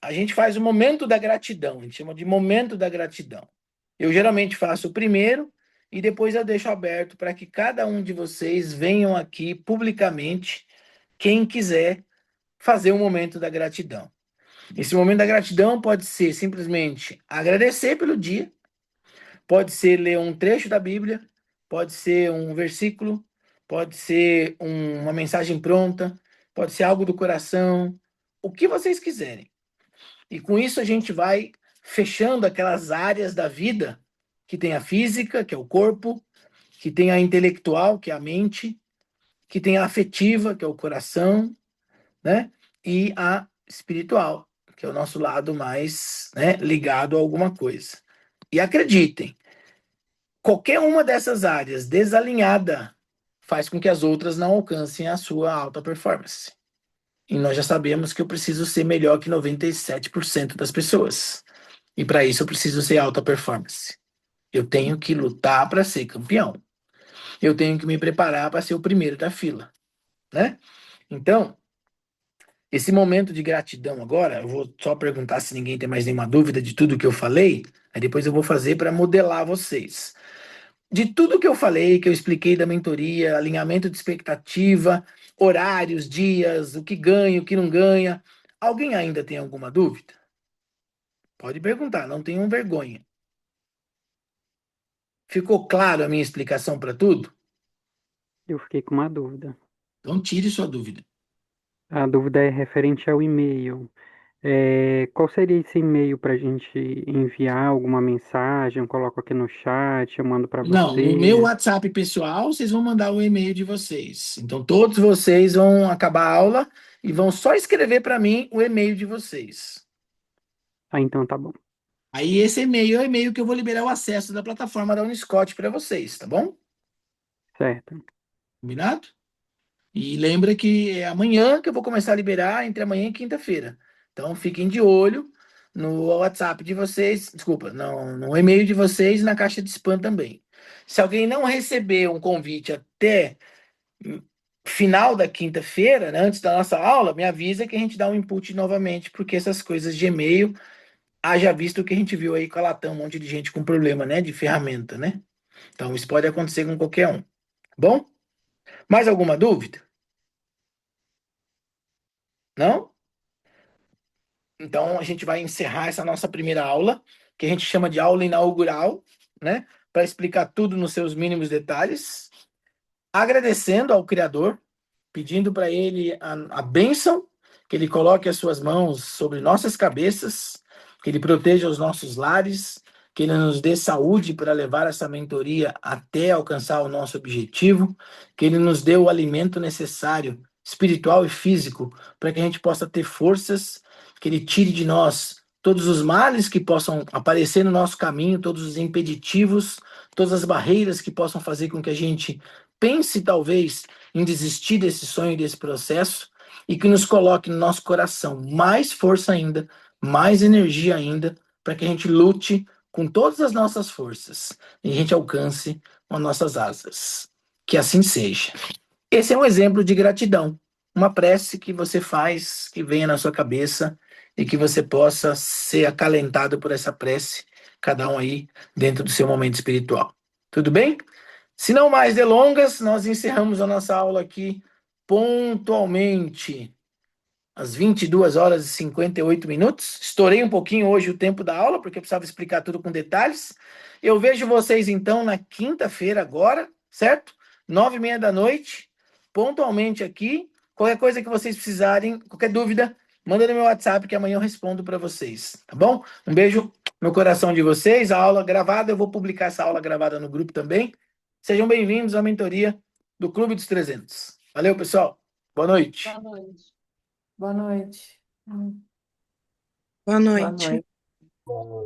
a gente faz o momento da gratidão. A gente chama de momento da gratidão. Eu geralmente faço o primeiro e depois eu deixo aberto para que cada um de vocês venham aqui publicamente, quem quiser, fazer o momento da gratidão. Esse momento da gratidão pode ser simplesmente agradecer pelo dia, pode ser ler um trecho da Bíblia, pode ser um versículo, pode ser uma mensagem pronta, pode ser algo do coração, o que vocês quiserem. E com isso a gente vai fechando aquelas áreas da vida que tem a física, que é o corpo, que tem a intelectual, que é a mente, que tem a afetiva, que é o coração, né? E a espiritual, que é o nosso lado mais, né, ligado a alguma coisa. E acreditem, qualquer uma dessas áreas desalinhada faz com que as outras não alcancem a sua alta performance. E nós já sabemos que eu preciso ser melhor que 97% das pessoas. E para isso eu preciso ser alta performance. Eu tenho que lutar para ser campeão. Eu tenho que me preparar para ser o primeiro da fila, né? Então, esse momento de gratidão agora, eu vou só perguntar se ninguém tem mais nenhuma dúvida de tudo que eu falei, aí depois eu vou fazer para modelar vocês. De tudo que eu falei, que eu expliquei da mentoria, alinhamento de expectativa, horários, dias, o que ganha, o que não ganha, alguém ainda tem alguma dúvida? Pode perguntar, não tenham vergonha. Ficou claro a minha explicação para tudo? Eu fiquei com uma dúvida. Então tire sua dúvida. A dúvida é referente ao e-mail. Qual seria esse e-mail para a gente enviar alguma mensagem? Eu coloco aqui no chat, eu mando para Não, no meu você. WhatsApp pessoal, vocês vão mandar o e-mail de vocês. Então, todos vocês vão acabar a aula e vão só escrever para mim o e-mail de vocês. Ah, então tá bom. Aí, esse e-mail é o e-mail que eu vou liberar o acesso da plataforma da Uniscot para vocês, tá bom? Certo. Combinado? E lembra que é amanhã que eu vou começar a liberar, entre amanhã e quinta-feira. Então, fiquem de olho no WhatsApp de vocês, desculpa, no e-mail de vocês e na caixa de spam também. Se alguém não receber um convite até final da quinta-feira, né, antes da nossa aula, me avisa que a gente dá um input novamente, porque essas coisas de e-mail, haja visto que a gente viu aí com a Latam, um monte de gente com problema, né, de ferramenta, né? Então, isso pode acontecer com qualquer um. Bom? Mais alguma dúvida? Não? Então, a gente vai encerrar essa nossa primeira aula, que a gente chama de aula inaugural, né, para explicar tudo nos seus mínimos detalhes, agradecendo ao Criador, pedindo para ele a bênção, que ele coloque as suas mãos sobre nossas cabeças, que ele proteja os nossos lares, que ele nos dê saúde para levar essa mentoria até alcançar o nosso objetivo, que ele nos dê o alimento necessário, espiritual e físico, para que a gente possa ter forças, que ele tire de nós todos os males que possam aparecer no nosso caminho, todos os impeditivos, todas as barreiras que possam fazer com que a gente pense, talvez, em desistir desse sonho, desse processo, e que nos coloque no nosso coração mais força ainda, mais energia ainda, para que a gente lute com todas as nossas forças e a gente alcance as nossas asas. Que assim seja. Esse é um exemplo de gratidão, uma prece que você faz, que venha na sua cabeça e que você possa ser acalentado por essa prece, cada um aí dentro do seu momento espiritual. Tudo bem? Se não mais delongas, nós encerramos a nossa aula aqui pontualmente às 22 horas e 58 minutos. Estourei um pouquinho hoje o tempo da aula, porque eu precisava explicar tudo com detalhes. Eu vejo vocês, então, na quinta-feira agora, certo? 9h30 da noite, pontualmente aqui. Qualquer coisa que vocês precisarem, qualquer dúvida, manda no meu WhatsApp que amanhã eu respondo para vocês, tá bom? Um beijo no coração de vocês. A aula gravada, eu vou publicar essa aula gravada no grupo também. Sejam bem-vindos à mentoria do Clube dos 300. Valeu, pessoal. Boa noite. Boa noite. Boa noite. Boa Boa noite. noite.